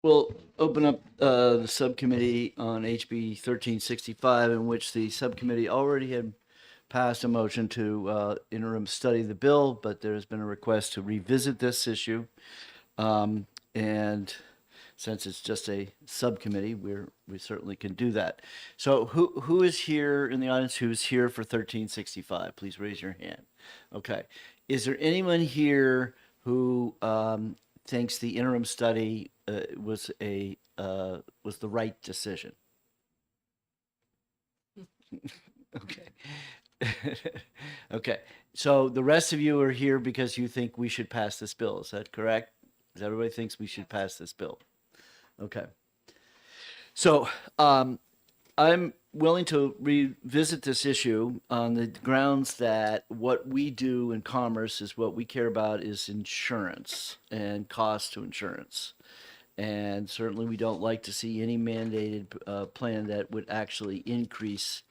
We'll open up the subcommittee on HB 1365, in which the subcommittee already had passed a motion to interim study the bill, but there's been a request to revisit this issue. And since it's just a subcommittee, we certainly can do that. So who is here in the audience who's here for 1365? Please raise your hand. Okay. Is there anyone here who thinks the interim study was the right decision? Okay. Okay. So the rest of you are here because you think we should pass this bill. Is that correct? Because everybody thinks we should pass this bill. Okay. So I'm willing to revisit this issue on the grounds that what we do in commerce is what we care about is insurance and cost to insurance. And certainly we don't like to see any mandated plan that would actually increase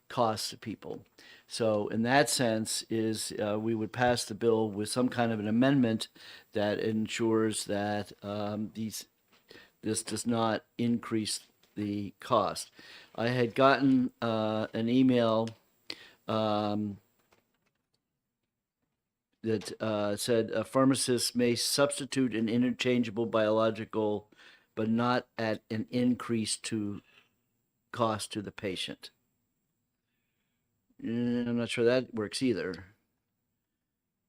costs to people. So in that sense is we would pass the bill with some kind of an amendment that ensures that this does not increase the cost. I had gotten an email that said a pharmacist may substitute an interchangeable biological, but not at an increase to cost to the patient. I'm not sure that works either,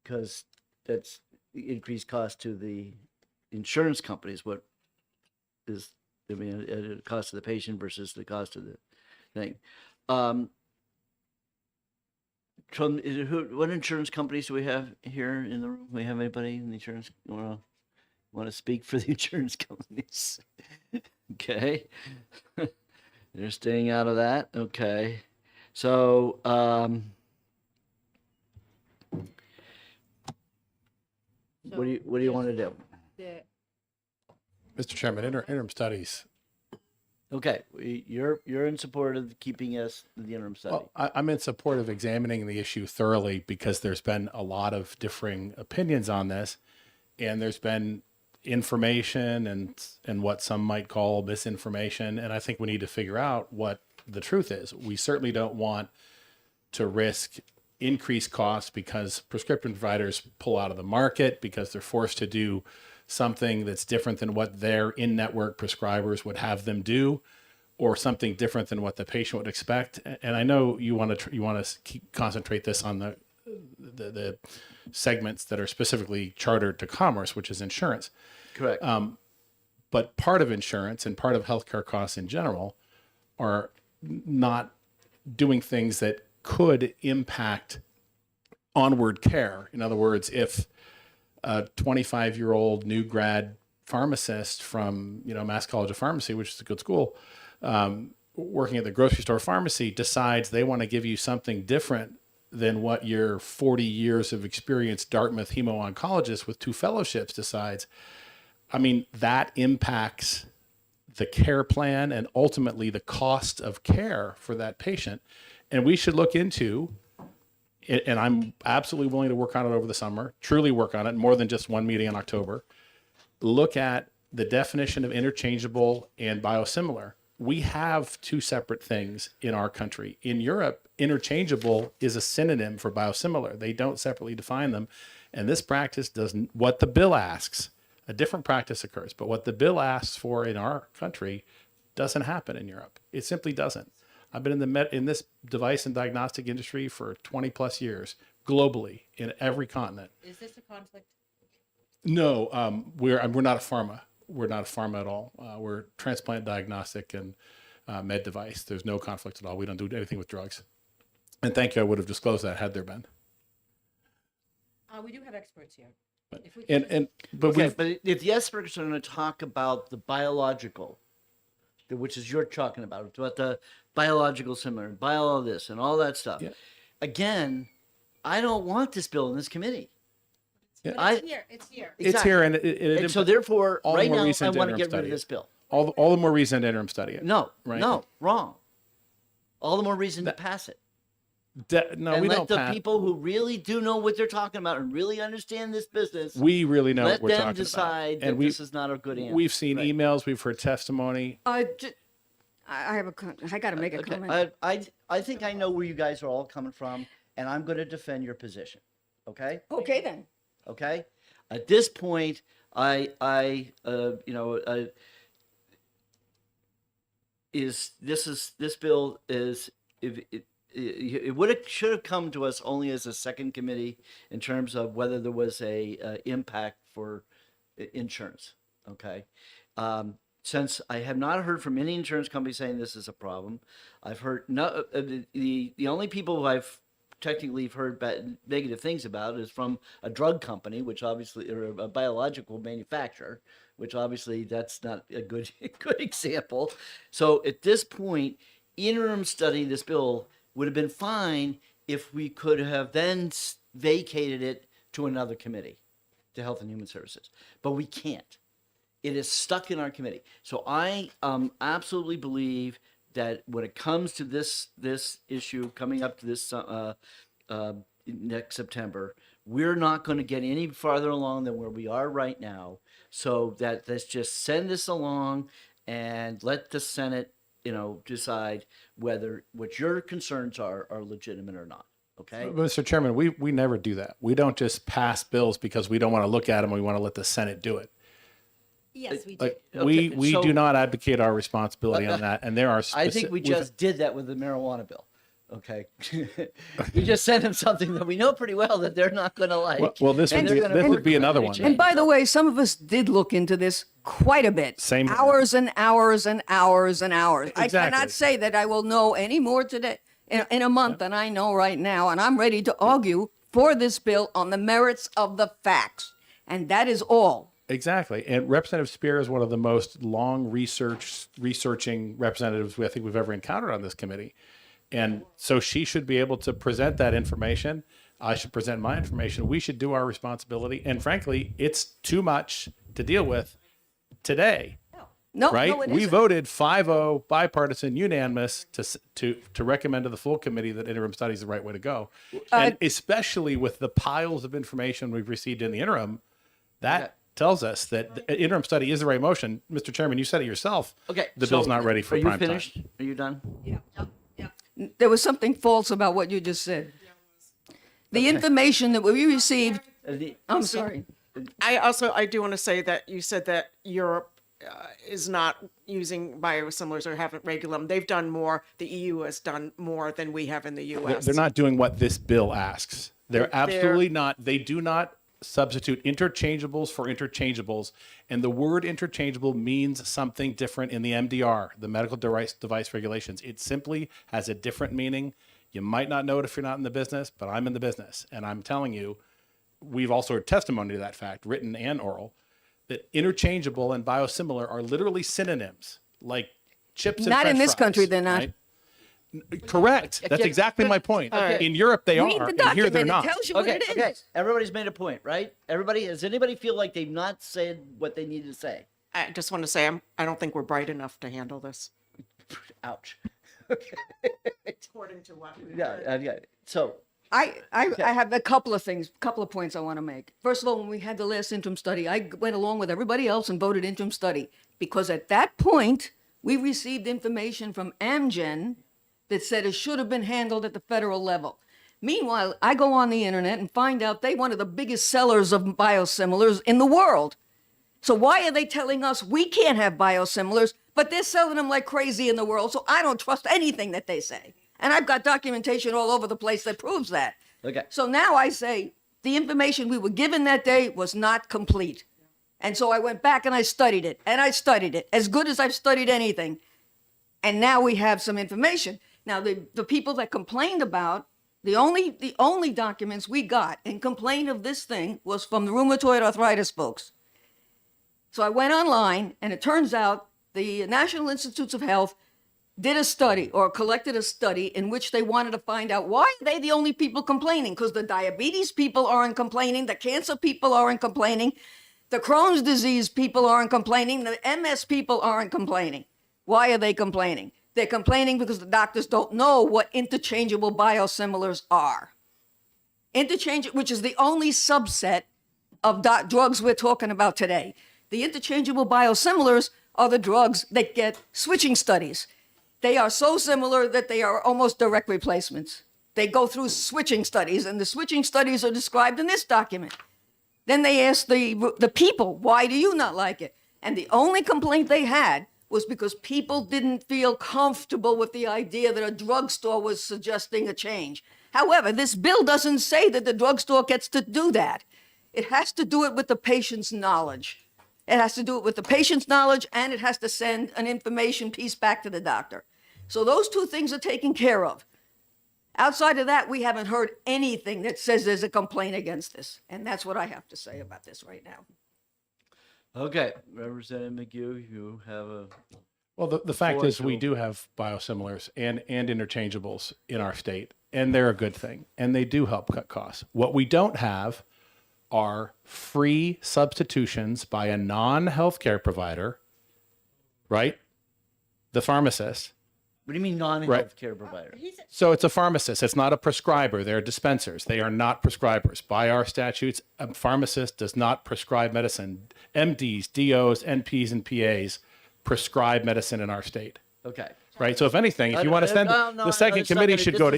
because that's the increased cost to the insurance companies. What is, I mean, the cost of the patient versus the cost of the thing. What insurance companies do we have here in the room? We have anybody in the insurance? Want to speak for the insurance companies? Okay. They're staying out of that. Okay. So, what do you want to do? Mr. Chairman, interim studies. Okay, you're in support of keeping us the interim study. Well, I'm in support of examining the issue thoroughly because there's been a lot of differing opinions on this, and there's been information and what some might call misinformation, and I think we need to figure out what the truth is. We certainly don't want to risk increased costs because prescription providers pull out of the market because they're forced to do something that's different than what their in-network prescribers would have them do, or something different than what the patient would expect. And I know you want to concentrate this on the segments that are specifically chartered to commerce, which is insurance. Correct. But part of insurance and part of healthcare costs in general are not doing things that could impact onward care. In other words, if a 25-year-old new grad pharmacist from Mass College of Pharmacy, which is a good school, working at the grocery store pharmacy, decides they want to give you something different than what your 40 years of experience Dartmouth hemo-oncologist with 2 fellowships decides, I mean, that impacts the care plan and ultimately the cost of care for that patient. And we should look into it, and I'm absolutely willing to work on it over the summer, truly work on it, more than just one meeting in October. Look at the definition of interchangeable and biosimilar. We have 2 separate things in our country. In Europe, interchangeable is a synonym for biosimilar. They don't separately define them. And this practice doesn't, what the bill asks, a different practice occurs, but what the bill asks for in our country doesn't happen in Europe. It simply doesn't. I've been in this device and diagnostic industry for 20 plus years, globally, in every continent. Is this a conflict? No, we're not a pharma. We're not a pharma at all. We're transplant diagnostic and med device. There's no conflict at all. We don't do anything with drugs. And thank you. I would have disclosed that had there been. We do have experts here. But If we can But if the experts are going to talk about the biological, which is you're talking about the biological similar, all this and all that stuff. Yeah. Again, I don't want this bill in this committee. But I- it's here. It's here. It's here, and so therefore, all the right more now, reason I to want to interim get rid study of it. this bill. all the more reason to interim study it. No, Right. no, wrong. All the more reason to pass it. No, and we let don't, the Pat. people who really do know what they're talking about and really understand this business, We really know let what we're them talking decide about. that And this is not a good answer. we've seen Right. emails, we've heard testimony. I have I got to make a Okay, comment. I think I know where you guys are all coming from, and I'm going to defend your position. Okay? Okay, then. Okay? At this point, this bill is, if it would have, should have come to us only as a second committee in terms of whether there was a impact for insurance. Okay? Since I have not heard from any insurance company saying this is a problem, I've heard the only people who I've technically heard negative things about is from a drug company, which obviously, or a biological manufacturer, which obviously that's not a good example. So at this point, interim study this bill would have been fine if we could have then vacated it to another committee, to Health and Human Services, but we can't. It is stuck in our committee. So I absolutely believe that when it comes to this issue coming up to this next September, we're not going to get any farther along than where we are right now. So that let's just send this along and let the Senate, decide whether what your concerns are legitimate or not. Okay. Mr. Chairman, we never do that. We don't just pass bills because we don't want to look at them. We want to let the Senate do it. Yes, we do. Like Okay, we so- do not advocate our responsibility on that. And there are I think we just did that with the marijuana bill. Okay. We just sent them something that we know pretty well that they're not going to like. well, this And would they're be gonna this vote would be for it. another They one. change. And by the way, some of us did look into this quite a bit. Same here. Hours and hours and hours and hours. I Exactly. cannot say that I will know any more today in a month than I know right now. And I'm ready to argue for this bill on the merits of the facts. And that is all. Exactly. And Representative Spear is one of the most long researching representatives I think we've ever encountered on this committee. And so she should be able to present that information. I should present my information. We should do our responsibility. And frankly, it's too much to deal with today, No, right? no, it We isn't. voted 5-0, bipartisan, unanimous to recommend to the full committee that interim study is the right way to go. And especially with the piles of information we've received in the interim, that tells us that the interim study is the right motion. Mr. Chairman, you said it yourself. Okay. The so bill's not ready for are you prime finished? time. Are you done? There was something false about what you just said. The information that we received, I'm sorry. I do want to say that you said that Europe is not using biosimilars or haven't regulated them. They've done more. The EU has done more than we have in the U.S. They're not doing what this bill asks. They're absolutely not. They do not substitute interchangeables for interchangeables. And the word interchangeable means something different in the MDR, the medical device regulations. It simply has a different meaning. You might not know it if you're not in the business, but I'm in the business. And I'm telling you, we've also heard testimony to that fact, written and oral, that interchangeable and biosimilar are literally synonyms, like chips and Not in French this fries, country, they're not. right? Correct. That's exactly my point. In Europe, they Read are, the and here they're document. not. It tells you what Okay. it is. Okay. Everybody's made a point, right? Everybody. Does anybody feel like they've not said what they needed to say? I just want to say I don't think we're bright enough to handle this. Ouch. According to what? Yeah. So I have a couple of points I want to make. First of all, when we had the last interim study, I went along with everybody else and voted interim study because at that point, we received information from Amgen that said it should have been handled at the federal level. Meanwhile, I go on the internet and find out they're one of the biggest sellers of biosimilars in the world. So why are they telling us we can't have biosimilars, but they're selling them like crazy in the world? So I don't trust anything that they say. And I've got documentation all over the place that proves that. Okay. So now I say the information we were given that day was not complete. And so I went back and I studied it, and I studied it as good as I've studied anything. And now we have some information. Now the people that complained about the only documents we got and complained of this thing was from the rheumatoid arthritis folks. So I went online, and it turns out the National Institutes of Health did a study or collected a study in which they wanted to find out why are they the only people complaining? Because the diabetes people aren't complaining, the cancer people aren't complaining, the Crohn's disease people aren't complaining, the MS people aren't complaining. Why are they complaining? They're complaining because the doctors don't know what interchangeable biosimilars are. Which is the only subset of drugs we're talking about today. The interchangeable biosimilars are the drugs that get switching studies. They are so similar that they are almost direct replacements. They go through switching studies, and the switching studies are described in this document. Then they asked the people, why do you not like it? And the only complaint they had was because people didn't feel comfortable with the idea that a drugstore was suggesting a change. However, this bill doesn't say that the drugstore gets to do that. It has to do it with the patient's knowledge. It has to do it with the patient's knowledge, and it has to send an information piece back to the doctor. So those two things are taken care of. Outside of that, we haven't heard anything that says there's a complaint against this. And that's what I have to say about this right now. Okay, Representative McHugh, you have a, Well, the fact is we to- do have biosimilars and interchangeables in our state, and they're a good thing, and they do help cut costs. What we don't have are free substitutions by a non-healthcare provider, right? The pharmacist. what do you mean non-healthcare provider? So it's a pharmacist. It's not a prescriber. They're dispensers. They are not prescribers. By our statutes, a pharmacist does not prescribe medicine. MDs, DOs, NPs, and PAs prescribe medicine in our state. Okay. Right. So if anything, if you want to send the second committee should go to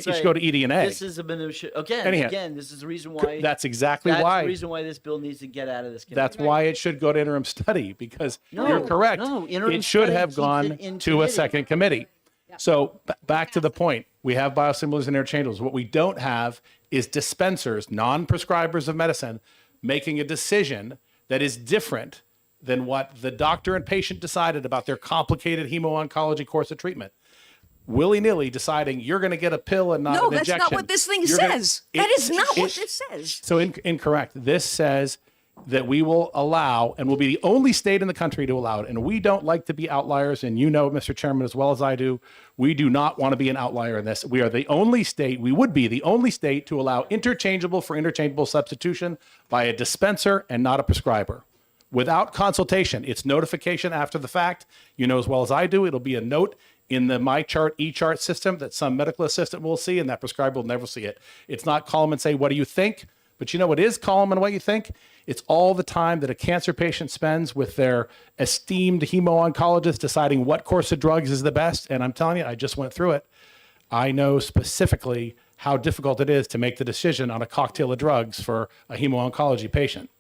ED&A. This is a minutia. Again, Anyhow, this is the reason why. That's exactly that's why. the reason why this bill needs to get out of this committee. That's why it should go to interim study, because No, you're correct. no, interim It should study have keeps gone it in to a committee. second committee. So back to the point, we have biosimilars and interchangeables. What we don't have is dispensers, non-prescribers of medicine, making a decision that is different than what the doctor and patient decided about their complicated hemo-oncology course of treatment. Willy-nilly deciding you're going to get a pill and not No, an that's injection. not what this thing You're gonna- says. That is not what this says. So incorrect. This says that we will allow, and will be the only state in the country to allow it. And we don't like to be outliers. And you know, Mr. Chairman, as well as I do, we do not want to be an outlier in this. We are the only state, we would be the only state to allow interchangeable for interchangeable substitution by a dispenser and not a prescriber. Without consultation, it's notification after the fact. You know as well as I do, it'll be a note in the MyChart eChart system that some medical assistant will see, and that prescriber will never see it. It's not call them and say, what do you think? But you know what is call them and what you think? It's all the time that a cancer patient spends with their esteemed hemo-oncologist deciding what course of drugs is the best. And I'm telling you, I just went through it. I know specifically how difficult it is to make the decision on a cocktail of drugs for a hemo-oncology patient.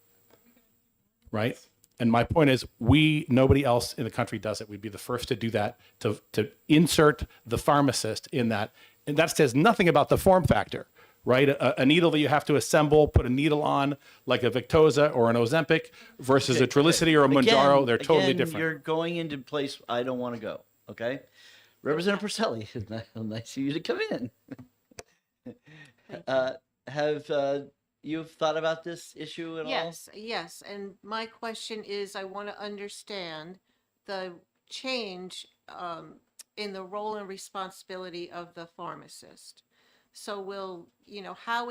Right? And my point is, nobody else in the country does it. We'd be the first to do that, to insert the pharmacist in that. And that says nothing about the form factor, right? A needle that you have to assemble, put a needle on, like a Victoza or an Ozempic, versus a Trulicity or a Mounjaro. They're totally different. You're going into a place I don't want to go. Okay, Representative Porcelli, nice of you to come in. Have you've thought about this issue at all? Yes. And my question is, I want to understand the change in the role and responsibility of the pharmacist. So how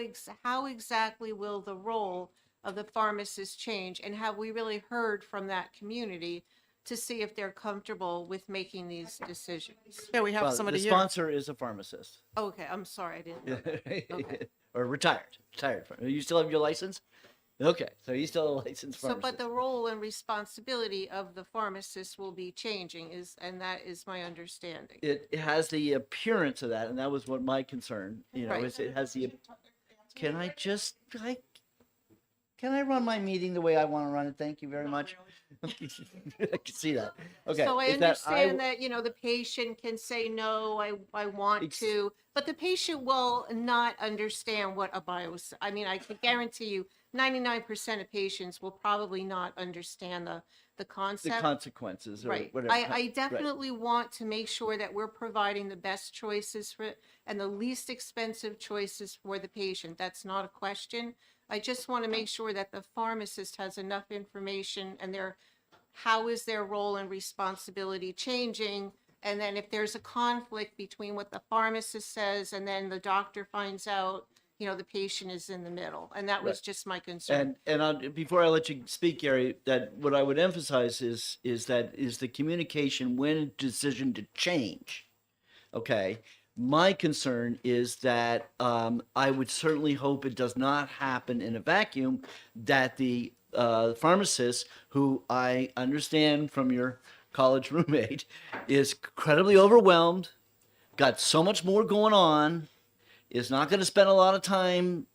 exactly will the role of the pharmacist change? And have we really heard from that community to see if they're comfortable with making these decisions? Yeah, we have Well, somebody the here. sponsor is a pharmacist. Okay, I'm sorry, I didn't know that. Okay. Or retired. You still have your license? Okay, so you still have a licensed So, pharmacist. but the role and responsibility of the pharmacist will be changing, and that is my understanding. It has the appearance of that, and that was what my concern. Right. Is it has the. Can I run my meeting the way I want to run it? Thank you very much. I can see that. Okay. So I is that understand that, the patient can say, no, I want Ex- to, but the patient will not understand what a I mean, I can guarantee you 99% of patients will probably not understand the the concept. consequences or Right. whatever. I Right. definitely want to make sure that we're providing the best choices and the least expensive choices for the patient. That's not a question. I just want to make sure that the pharmacist has enough information and how is their role and responsibility changing? And then if there's a conflict between what the pharmacist says and then the doctor finds out, the patient is in the middle. And that was Right. just my concern. Before I let you speak, Gary, that what I would emphasize is the communication when a decision to change Okay. My concern is that I would certainly hope it does not happen in a vacuum, that the pharmacist, who I understand from your college roommate, is incredibly overwhelmed, got so much more going on, is not going to spend a lot of time,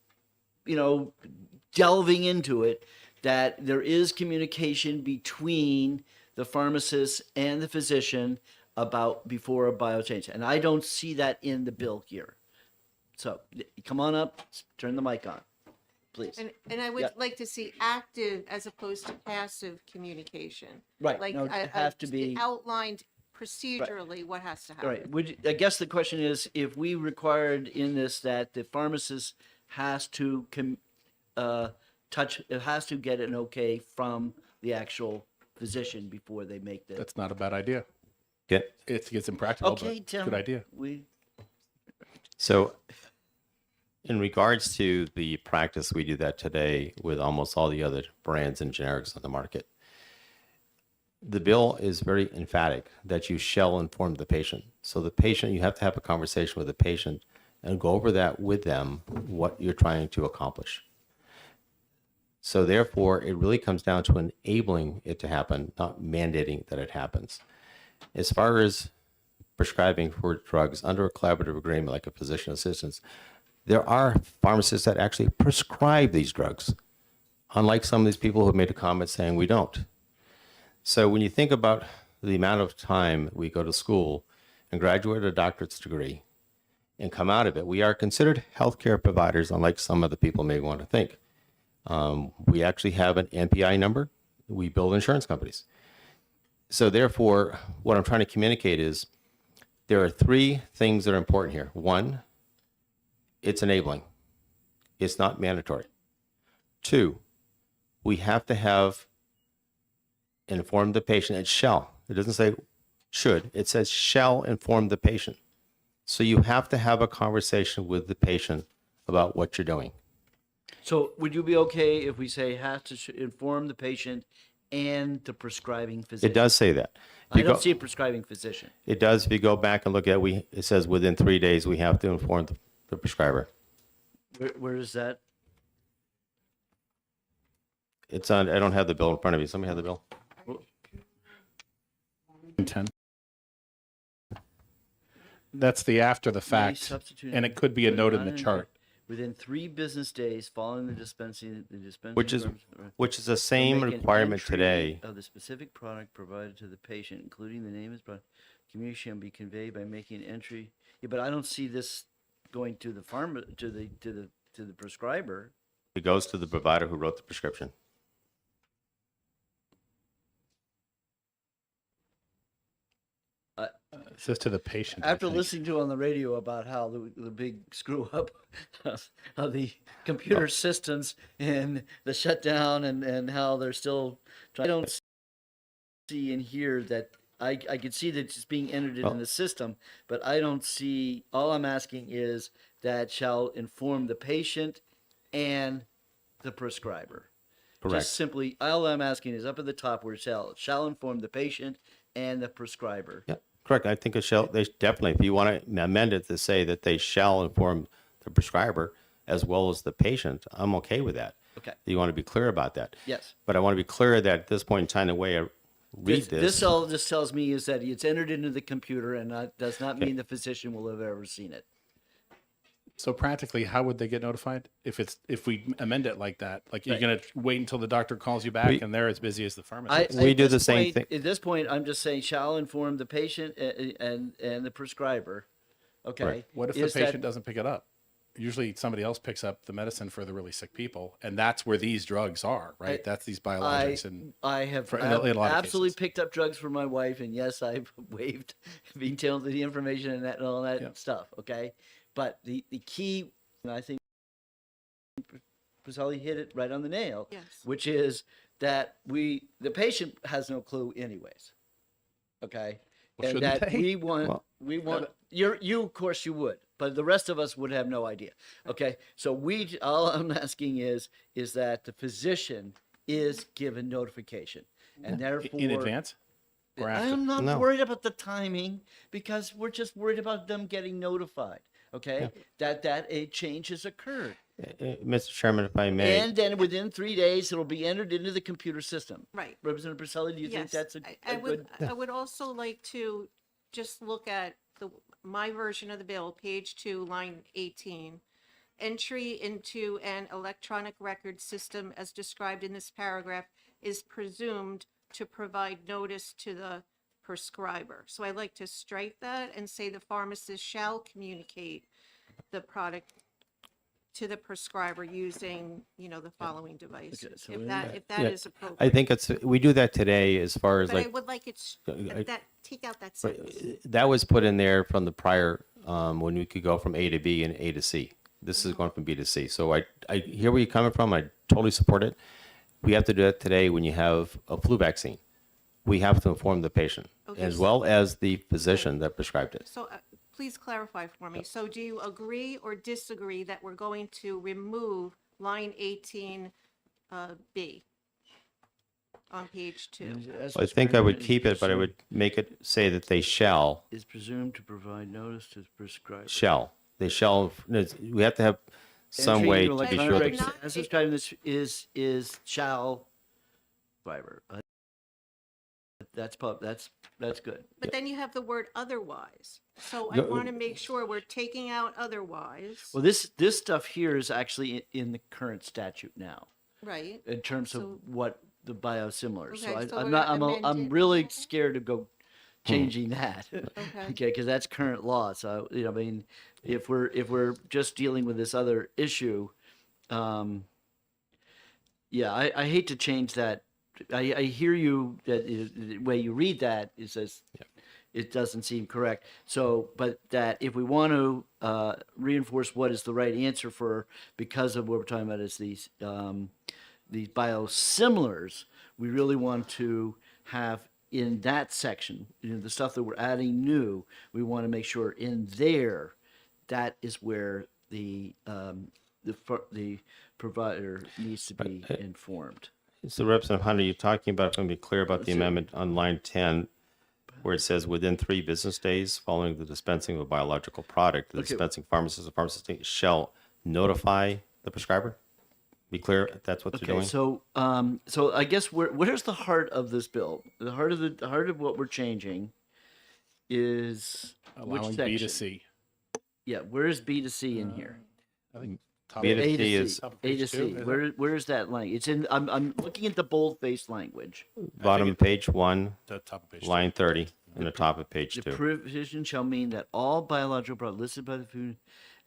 delving into it, that there is communication between the pharmacist and the physician about before a bio change. And I don't see that in the bill here. So come on up, turn the mic on, please. And I would Yeah. like to see active as opposed to passive communication. Right, Like, no, it have to be- outlined procedurally what has to All right. happen. I guess the question is, if we required in this that the pharmacist has to it has to get an okay from the actual physician before they make the. That's not a bad idea. Yeah. It's impractical, Okay, but Tim. good idea. So, in regards to the practice, we do that today with almost all the other brands and generics on the market. The bill is very emphatic that you shall inform the patient. So the patient, you have to have a conversation with the patient and go over that with them, what you're trying to accomplish. So therefore, it really comes down to enabling it to happen, not mandating that it happens. As far as prescribing for drugs under a collaborative agreement like a physician assistance, there are pharmacists that actually prescribe these drugs, unlike some of these people who have made a comment saying we don't. So when you think about the amount of time we go to school and graduate a doctorate's degree and come out of it, we are considered healthcare providers, unlike some other people may want to think. We actually have an MPI number. We build insurance companies. So therefore, what I'm trying to communicate is there are three things that are important here. One, it's enabling. It's not mandatory. Two, we have to have inform the patient. It shall. It doesn't say should. It says shall inform the patient. So you have to have a conversation with the patient about what you're doing. So would you be okay if we say has to inform the patient and the prescribing physician? It does say that. If I you don't go- see a prescribing physician. It does. If you go back and look at, it says within 3 days we have to inform the prescriber. Where is that? It's on. I don't have the bill in front of me. Somebody have the bill. 10. That's the after the fact, substituting and it could be a note in the chart. Within 3 business days following the dispensing, Which is the same make an requirement entry today. of the specific product provided to the patient, including the name of his product. Communication can be conveyed by making an entry. Yeah, but I don't see this going to the to the prescriber. It goes to the provider who wrote the prescription. It says to the patient. I After think. listening to on the radio about how the big screw up of the computer systems and the shutdown and how they're still trying, I don't see in here that I could see that it's being entered in the system, but I don't see, all I'm asking is that shall inform the patient and the prescriber. Correct. Just simply, all I'm asking is up at the top where it shall inform the patient and the prescriber. Yeah, correct. I think it shall. They definitely, if you want to amend it to say that they shall inform the prescriber as well as the patient, I'm okay with that. Okay. You want to be clear about that. Yes. But I want to be clear that at this point in time, the way I read This all just tells me is that it's entered into the computer and that does not mean the physician will have ever seen it. So practically, how would they get notified if we amend it like that? Like you're going to wait until the doctor calls you back and they're as busy as the pharmacist. We at do this the same point- thing. At this point, I'm just saying shall inform the patient and the prescriber. Okay. Right. What if the patient doesn't pick it up? Usually somebody else picks up the medicine for the really sick people, and that's where these drugs are, right? That's these biologics. And I have in a lot of absolutely cases. picked up drugs for my wife, and yes, I've waived being told the information and all that Yeah. stuff. Okay, but the key, and I think Priscilla hit it right on the nail. Yes. Which is that the patient has no clue, anyways. Okay, Well, and shouldn't that they? we want you of course you would, but the rest of us would have no idea. Okay, so all I'm asking is that the physician is given notification, and therefore in advance? or after? I'm not No. worried about the timing because we're just worried about them getting notified. Okay, that a change has occurred, Mr. Chairman, if I may, and then within 3 days it'll be entered into the computer system. Right. Representative Priscilla, do you think Yes, that's a I good? would, I would also like to just look at my version of the bill, page 2, line 18. Entry into an electronic record system as described in this paragraph is presumed to provide notice to the prescriber. So I'd like to strike that and say the pharmacist shall communicate the product to the prescriber using, the following devices. so If in that, that- if that Yeah, is appropriate. I think we do that today as far as But I like, would like it, take out that sentence. that was put in there from the prior, when we could go from A to B and A to C. This is going from B to C. So I hear where you're coming from. I totally support it. We have to do it today when you have a flu vaccine. We have to inform the patient Okay, as so- well as the physician that prescribed it. So please clarify for me. So do you agree or disagree that we're going to remove line 18 B on page 2? I think I would keep it, but I would make it say that they shall, Is presumed to provide notice to the prescriber. they shall, we have to have some Entry way into to be electronic sure. records Not- as described in this is shall fiber. That's good. But then you have the word otherwise. So I No, want to make sure we're taking out otherwise, Well, this stuff here is actually in the current statute now, right? in terms of So- what the biosimilars. So Okay, so I'm we're not. I'm amending- really scared to go changing that. Okay. Okay, because that's current law. So I mean, if we're just dealing with this other issue, yeah, I hate to change that. I hear you that the way you read that it says it doesn't seem correct. So, but that if we want to reinforce what is the right answer for, because of what we're talking about is these biosimilars, we really want to have in that section, the stuff that we're adding new, we want to make sure in there, that is where the provider needs to be informed. So Representative Hunter, you're talking about, if I'm going to be clear about the amendment on line 10, where it says within 3 business days following the dispensing of a biological product, the Okay. dispensing pharmacist or pharmacist shall notify the prescriber? Be clear, if that's what Okay, you're doing? so I guess where's the heart of this bill? The heart of what we're changing is Allowing which B to section? C. Yeah, where is B to C in here? I think top B of to A C to is C. top of A to page C. two, is it? Where is that line? It's in. I'm looking at the bold-faced language. bottom of page 1, the top of page two. line 30, and the top of page The 2. provision shall mean that all biological products listed by the food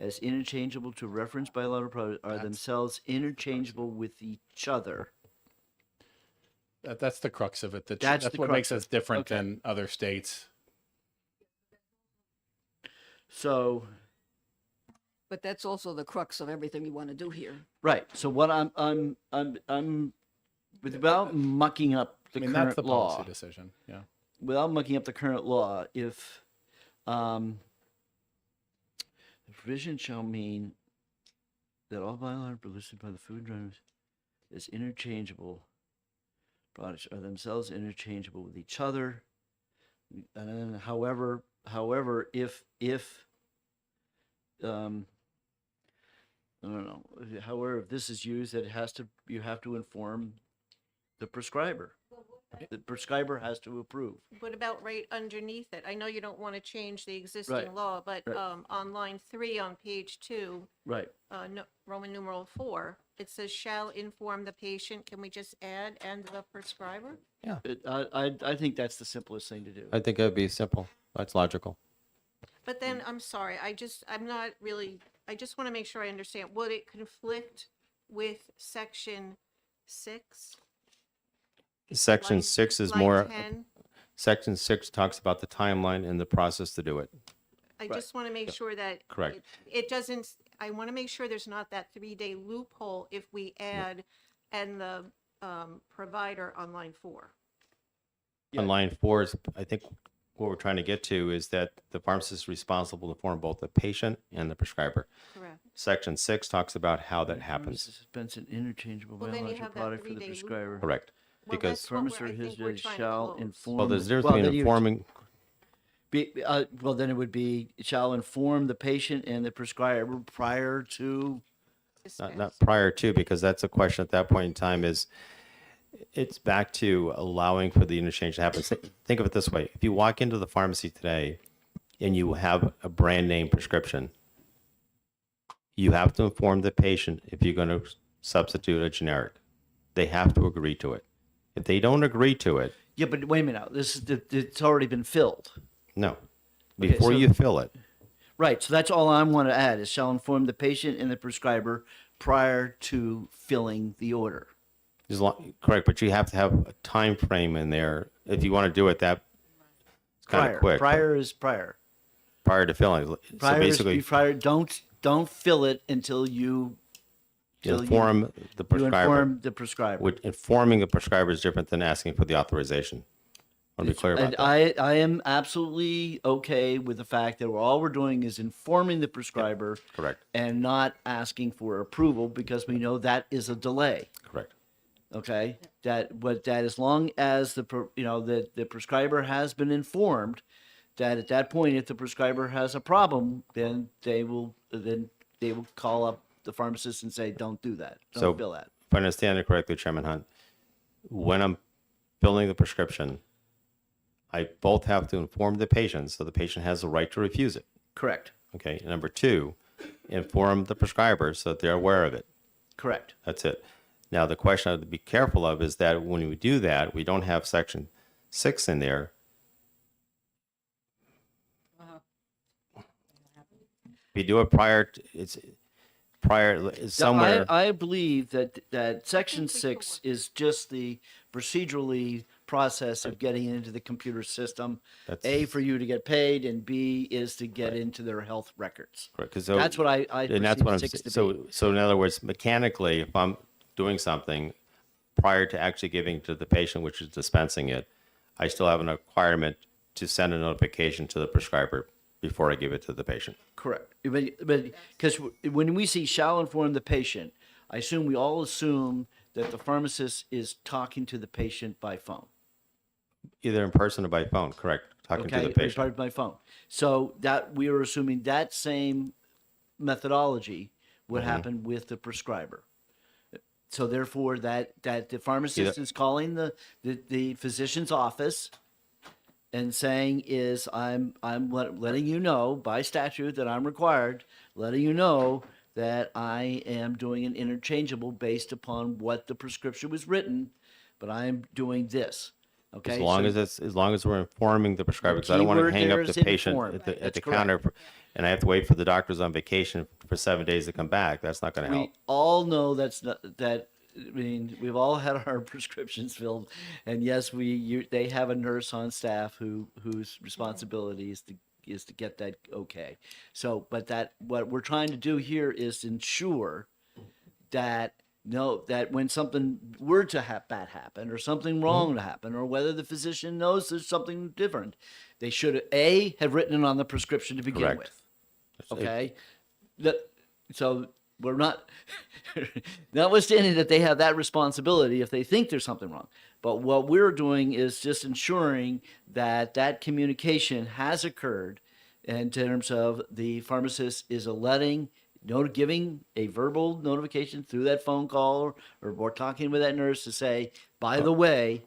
as interchangeable to reference biological products are themselves interchangeable with each other. That's the crux of it. That's That's the what crux makes of us different Okay. than other states. So, But that's also the crux of everything you want to do here. right. So what I'm without mucking up the I mean, that's current the law. policy decision. Yeah. Without mucking up the current law, if the provision shall mean that all biological listed by the food drivers as interchangeable products are themselves interchangeable with each other. And then, however, if I don't know. However, if this is used, you have to inform the prescriber. The prescriber has to approve. What about right underneath it? I know you don't want to change the Right, existing law, but right. on line 3 on page 2, Right. Roman numeral 4, it says shall inform the patient. Can we just add and the prescriber? I think that's the simplest thing to do. I think that would be simple. That's logical. But then, I'm sorry, I just want to make sure I understand. Would it conflict with section 6? Section Line- 6 is line more, 10? Section 6 talks about the timeline and the process to do it. I just want to make sure that. Correct. It doesn't, I want to make sure there's not that 3-day loophole if we add and the provider on line 4. Yeah. On line 4 is, I think what we're trying to get to is that the pharmacist is responsible to inform both the patient and the prescriber. Correct. Section 6 talks about how that happens. Dispense an interchangeable Well, then you biological have that product for the 3-day prescriber. Correct. because that's what Pharmacist or I think his we're trying to shall close. inform. well, there's a difference well, between then you- informing. well, then it would be shall inform the patient and the prescriber prior to. Not prior to, because that's a question at that point in time is it's back to allowing for the interchange to happen. Think of it this way. If you walk into the pharmacy today and you have a brand name prescription, you have to inform the patient if you're going to substitute a generic. They have to agree to it. If they don't agree to it, Yeah, but wait a minute now. It's already been filled. no. Before so- you fill it, Right. So that's all I want to add is shall inform the patient and the prescriber prior to filling the order. correct, but you have to have a time frame in there. If you want to do it, that it's kind Prior. of quick. but Prior is prior. prior to filling. So Prior basically, is prior. Don't fill it until you till inform the you prescriber. inform the prescriber. Which informing the prescriber is different than asking for the authorization. I want to be clear about And that. I am absolutely okay with the fact that all we're doing is informing the prescriber, Correct. and not asking for approval because we know that is a delay. Correct. Okay, that as long as the prescriber has been informed, that at that point, if the prescriber has a problem, then they will call up the pharmacist and say, "Don't do that. Don't So- fill that." If I understand it correctly, Chairman Hunt, when I'm filling the prescription, I both have to inform the patient so the patient has the right to refuse it. Correct. Okay. And number two, inform the prescriber so that they're aware of it. Correct. That's it. Now, the question I have to be careful of is that when we do that, we don't have section 6 in there. If you do it prior, it's somewhere. I believe that Section 6 is just the procedurally process of getting into the computer system. That's- A, for you to get paid, and B, is to get into their health records. Correct, 'cause That's what I and that's what I'm perceive 6 to saying. be. So in other words, mechanically, if I'm doing something prior to actually giving to the patient, which is dispensing it, I still have an requirement to send a notification to the prescriber before I give it to the patient. Correct. But because when we see shall inform the patient, we all assume that the pharmacist is talking to the patient by phone. Either in person or by phone, correct? Talking to the Okay, patient. by phone. So that we are assuming that same methodology would Mm-hmm. happen with the prescriber. So therefore, that the pharmacist is calling the physician's office and saying is I'm letting you know by statute that I'm required, letting you know that I am doing an interchangeable based upon what the prescription was written, but I'm doing this. Okay. As long So- as we're informing the prescriber, because I don't want to keyword hang there up is the patient inform. at the That's counter, and I have to wait for the doctor's on vacation for 7 days to come back. That's not going to help. we all know that's not that. I mean, we've all had our prescriptions filled, and yes, they have a nurse on staff whose responsibility is to get that okay. So, but what we're trying to do here is ensure that that when something were to bad happen or something wrong to happen, or whether the physician knows there's something different, they should have written it on the prescription to begin Correct. with. Okay, so we're not, notwithstanding that they have that responsibility if they think there's something wrong. But what we're doing is just ensuring that communication has occurred in terms of the pharmacist is giving a verbal notification through that phone call or talking with that nurse to say, by the way,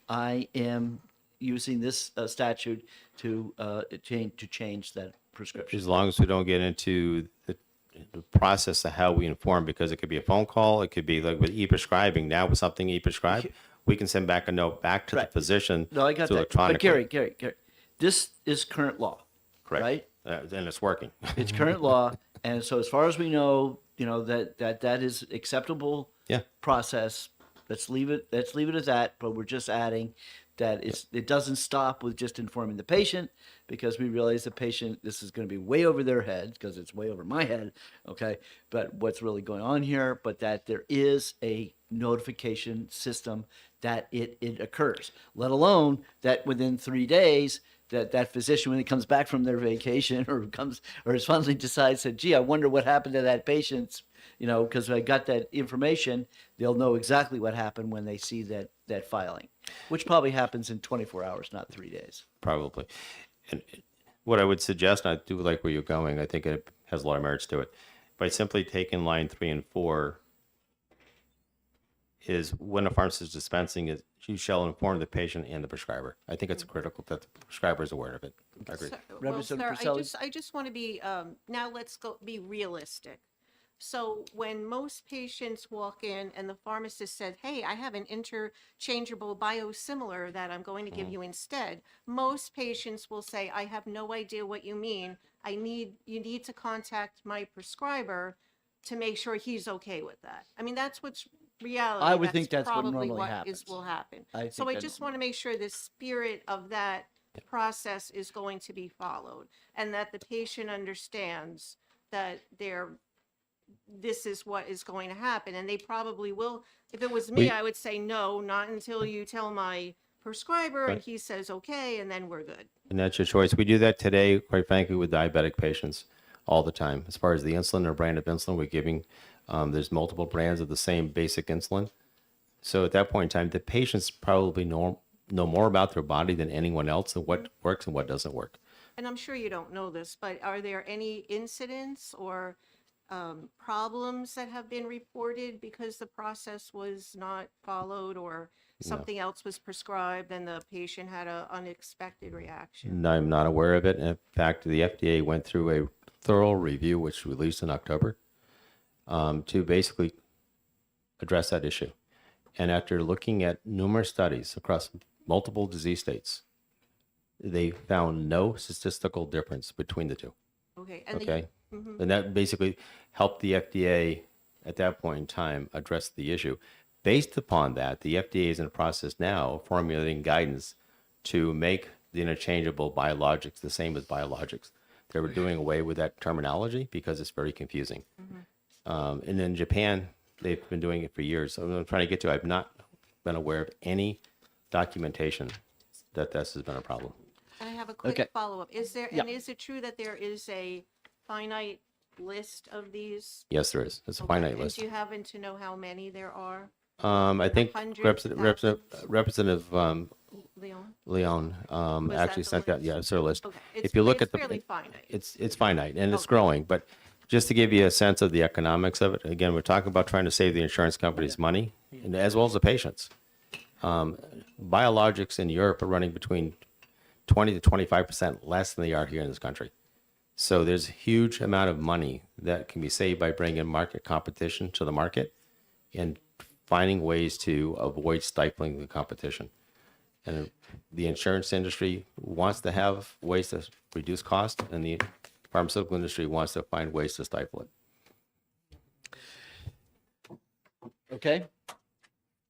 I am using this statute to change that prescription. As long as we don't get into the process of how we inform, because it could be a phone call, it could be like with e-prescribing. Now with something e-prescribed, we can send back a note back to the Right. physician. No, I got to that. But electronically. Gary, this is current law, Correct. right? And it's working. It's current law, and so as far as we know, that is acceptable Yeah. process. Let's leave it at that. But we're just adding that it doesn't stop with just informing the patient, because we realize the patient, this is going to be way over their head because it's way over my head. Okay, but what's really going on here? But that there is a notification system that it occurs. Let alone that within 3 days. That physician, when he comes back from their vacation or suddenly decides that, gee, I wonder what happened to that patient's you know, because I got that information, they'll know exactly what happened when they see that filing, which probably happens in 24 hours, not 3 days. Probably. And what I would suggest, and I do like where you're going, I think it has a lot of merits to it, by simply taking line 3 and 4 is when a pharmacist is dispensing it, you shall inform the patient and the prescriber. I think it's critical that the prescriber is aware of it. I agree. So- Well, Representative sir, Purcell? I just want to be, now let's go, be realistic. So when most patients walk in and the pharmacist said, hey, I have an interchangeable biosimilar that I'm going to give you instead, most patients will say, I have no idea what you mean. You need to contact my prescriber to make sure he's okay with that. I mean, that's what's reality. I would think that's what probably normally what happens. will happen. I So think I that just want to make sure the spirit of that process is going to be followed and that the patient understands that this is what is going to happen. And they probably will. If it was me, I would say, no, not until you tell my prescriber and he says, okay, and then we're good. And that's your choice. We do that today, quite frankly, with diabetic patients all the time. As far as the insulin or brand of insulin we're giving, there's multiple brands of the same basic insulin. So at that point in time, the patients probably know more about their body than anyone else and what works and what doesn't work. And I'm sure you don't know this, but are there any incidents or problems that have been reported because the process was not followed or something else was prescribed and the patient had an unexpected reaction? And I'm not aware of it. In fact, the FDA went through a thorough review, which was released in October, to basically address that issue. And after looking at numerous studies across multiple disease states, they found no statistical difference between the two. Okay. And Okay. And that basically helped the FDA at that point in time address the issue. Based upon that, the FDA is in the process now of formulating guidance to make the interchangeable biologics the same as biologics. They were doing away with that terminology because it's very confusing. And in Japan, they've been doing it for years. So I'm trying to get to, I've not been aware of any documentation that this has been a problem. And I have a quick Okay. follow-up. Is Yeah. it true that there is a finite list of these? Yes, there is. It's a Okay. finite And list. do you happen to know how many there are, I think hundreds, Representative Leon? Leon Was actually that the sent that. list? Yeah, it's their list. Okay. If you look it's at the, fairly finite. it's finite and it's Okay. growing. But just to give you a sense of the economics of it, again, we're talking about trying to save the insurance companies money, and as well as the patients. Biologics in Europe are running between 20 to 25% less than they are here in this country. So there's a huge amount of money that can be saved by bringing market competition to the market and finding ways to avoid stifling the competition. And the insurance industry wants to have ways to reduce cost, and the pharmaceutical industry wants to find ways to stifle it. Okay.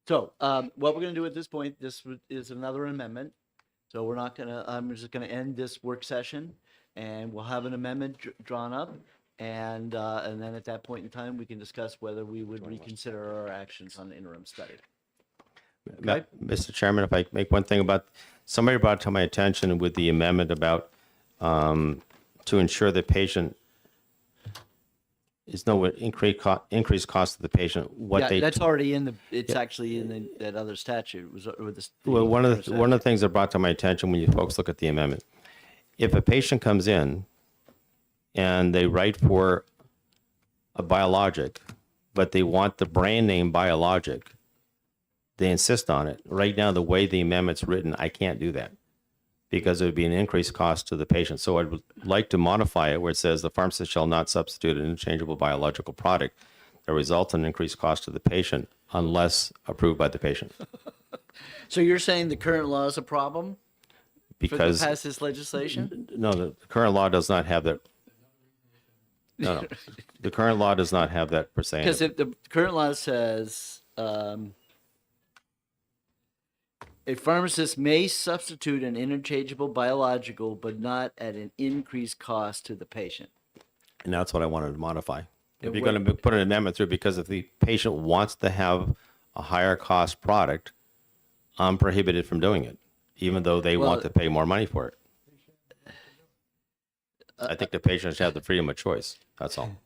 So what we're going to do at this point, is another amendment. So we're not going to, I'm just going to end this work session and we'll have an amendment drawn up. And then at that point in time, we can discuss whether we would reconsider our actions on the interim study. Okay. Mr. Chairman, if I make one thing about, somebody brought to my attention with the amendment about to ensure the patient is no increased cost to the patient. Yeah, that's already in it's actually in that other statute. It was with the. Well, one of the things that brought to my attention when you folks look at the amendment, if a patient comes in and they write for a biologic, but they want the brand name biologic, they insist on it. Right now, the way the amendment's written, I can't do that because it would be an increased cost to the patient. So I would like to modify it where it says the pharmacist shall not substitute an interchangeable biological product that results in increased cost to the patient unless approved by the patient. So you're saying the current law is a problem Because to pass this legislation? no, the current law does not have that. No, the current law does not have that per se. in Because it. if the current law says a pharmacist may substitute an interchangeable biological, but not at an increased cost to the patient. And that's what I wanted to modify. If And you're what- going to put an amendment through, because if the patient wants to have a higher cost product, I'm prohibited from doing it, even though they want to pay more money for it. I think the patient should have the freedom of choice. That's all.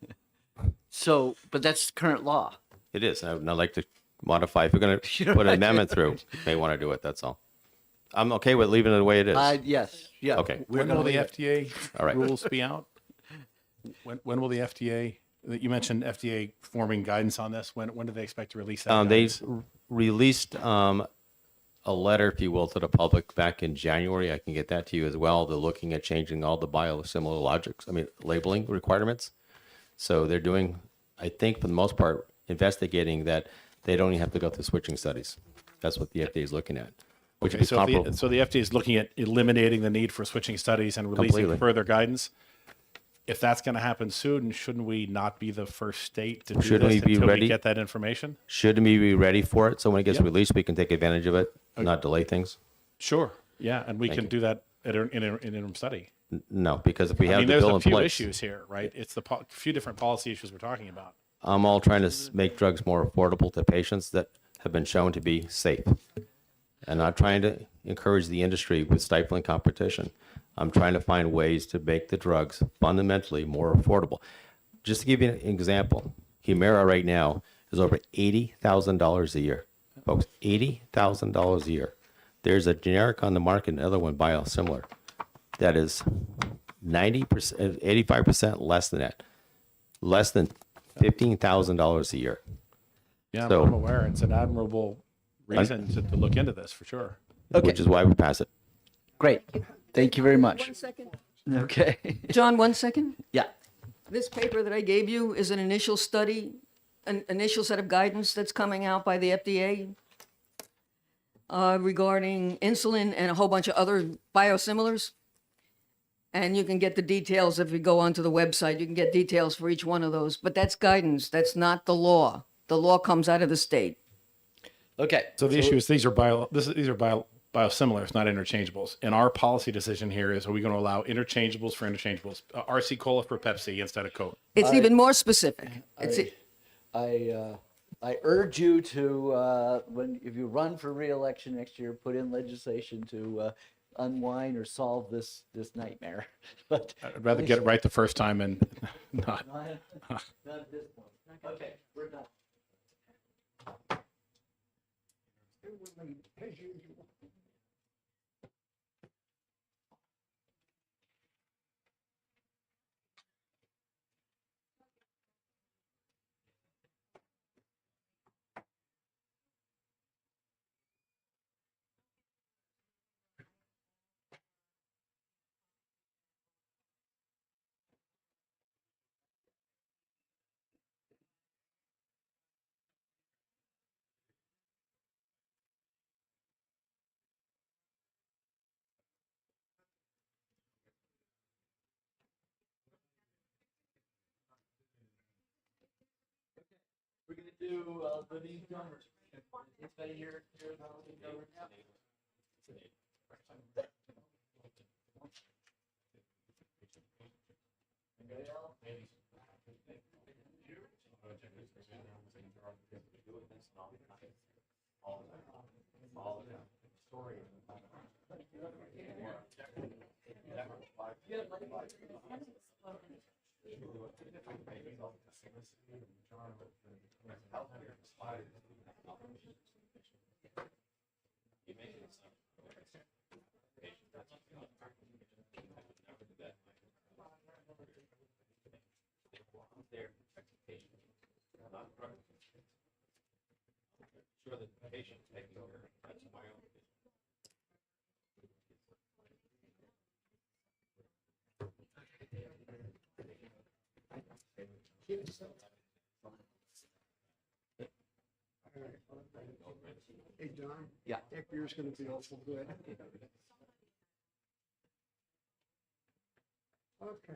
So, but that's current law. It is. I'd like to modify. If we're going to put an amendment through, you may want to do it. That's all. I'm okay with leaving it the way it is. Yes, yeah. Okay. We're When gonna will the leave it. FDA All right. rules be out? When will the FDA? You mentioned FDA forming guidance on this. When do they expect to release that? They guidance? released a letter, if you will, to the public back in January. I can get that to you as well. They're looking at changing all the biosimilar labeling requirements. So they're doing, I think, for the most part, investigating that they don't even have to go through switching studies. That's what the FDA is looking at. Which Okay, would be so comparable. so the FDA is looking at eliminating the need for switching studies and releasing Completely. further guidance. If that's going to happen soon, shouldn't we not be the first state to do Shouldn't this we be until ready? we get that information? Shouldn't we be ready for it? So when it gets Yep. released, we can take advantage of it, not delay things? Sure. Yeah, and we can you. do that in an interim study. No, because if we I have mean, the there's bill a in few place, issues here, right? It's the few different policy issues we're talking about. I'm all trying to make drugs more affordable to patients that have been shown to be safe. And not trying to encourage the industry with stifling competition. I'm trying to find ways to make the drugs fundamentally more affordable. Just to give you an example, Humira right now is over $80,000 a year. Folks, $80,000 a year. There's a generic on the market, another one biosimilar, that is 90%, 85% less than that. Less than $15,000 a year. Yeah, So- I'm aware. It's an admirable reason to look into this for sure. Which is why we pass it. Great. Thank you very much. 1 second. Okay. John, 1 second. Yeah. This paper that I gave you is an initial study, an initial set of guidance that's coming out by the FDA regarding insulin and a whole bunch of other biosimilars. And you can get the details if you go onto the website. You can get details for each one of those. But that's guidance. That's not the law. The law comes out of the state. Okay. So the issue is these are biosimilars, not interchangeables. And our policy decision here is: are we going to allow interchangeables for interchangeables? RC Cola for Pepsi instead of Coke. It's even more specific. I urge you to, if you run for re-election next year, put in legislation to unwind or solve this nightmare. But I'd rather get it right the first time and not. not at this point. Okay, we're done. We're gonna do living numbers. Anybody here? Living numbers now? Hey, John. Yeah. That beer's gonna be awful good. Okay.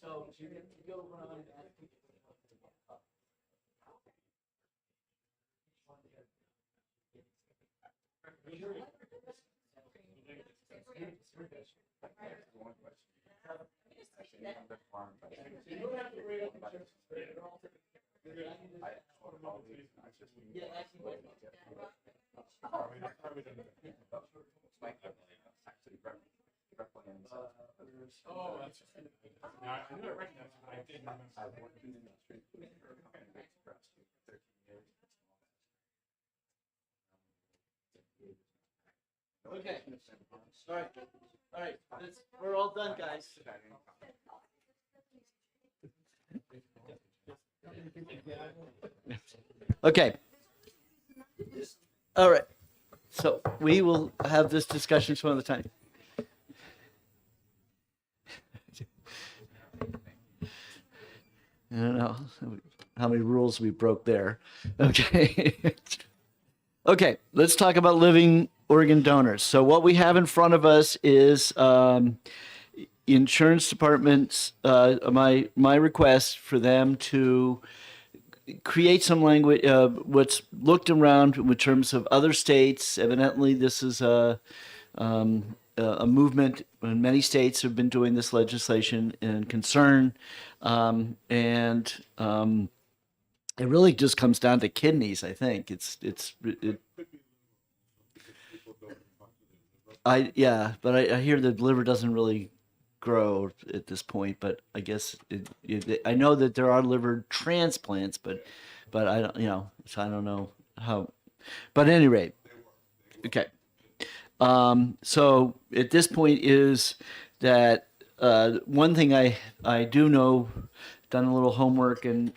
So you go run and ask people. Okay. All right. All right. We're all done, guys. Okay. All right. So we will have this discussion some other time. I don't know how many rules we broke there. Okay. Okay, let's talk about living organ donors. So what we have in front of us is insurance departments. My request for them to create some language. What's looked around in terms of other states. Evidently, this is a movement. And many states have been doing this legislation and concern, it really just comes down to kidneys. I think but I hear the liver doesn't really grow at this point. But I guess I know that there are liver transplants, but I don't, so I don't know how. But at any rate, okay. So at this point is that one thing I do know, done a little homework, and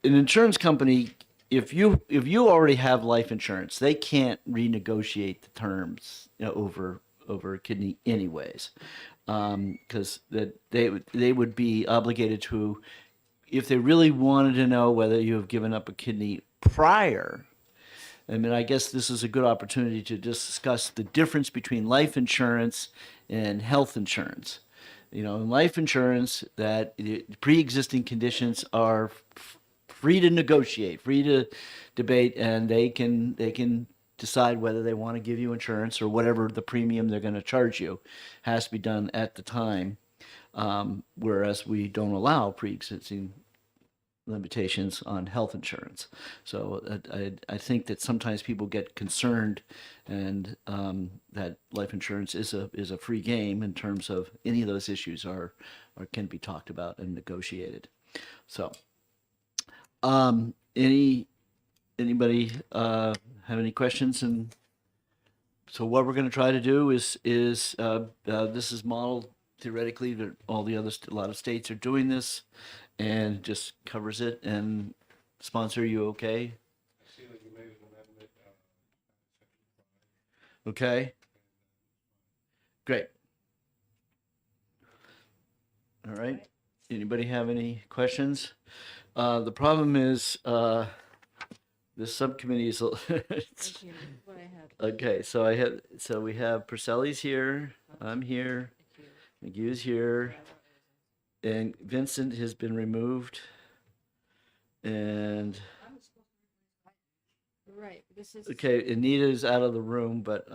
an insurance company, if you already have life insurance, they can't renegotiate the terms over a kidney anyways, because they would be obligated to, if they really wanted to know whether you have given up a kidney prior. I mean, I guess this is a good opportunity to discuss the difference between life insurance and health insurance. In life insurance, that pre-existing conditions are free to negotiate, free to debate, and they can decide whether they want to give you insurance or whatever the premium they're going to charge you has to be done at the time. Whereas we don't allow pre-existing limitations on health insurance. So I think that sometimes people get concerned, and that life insurance is a free game in terms of any of those issues are can be talked about and negotiated. So. Anybody have any questions? And so what we're going to try to do is this is modeled theoretically that all the a lot of states are doing this, and just covers it. And sponsor, you okay? Okay. Great. All right. Anybody have any questions? The problem is this subcommittee is okay. So we have Purcell's here. I'm here. McHugh's here, and Vincent has been removed. And Right. This is okay, Anita's out of the room, but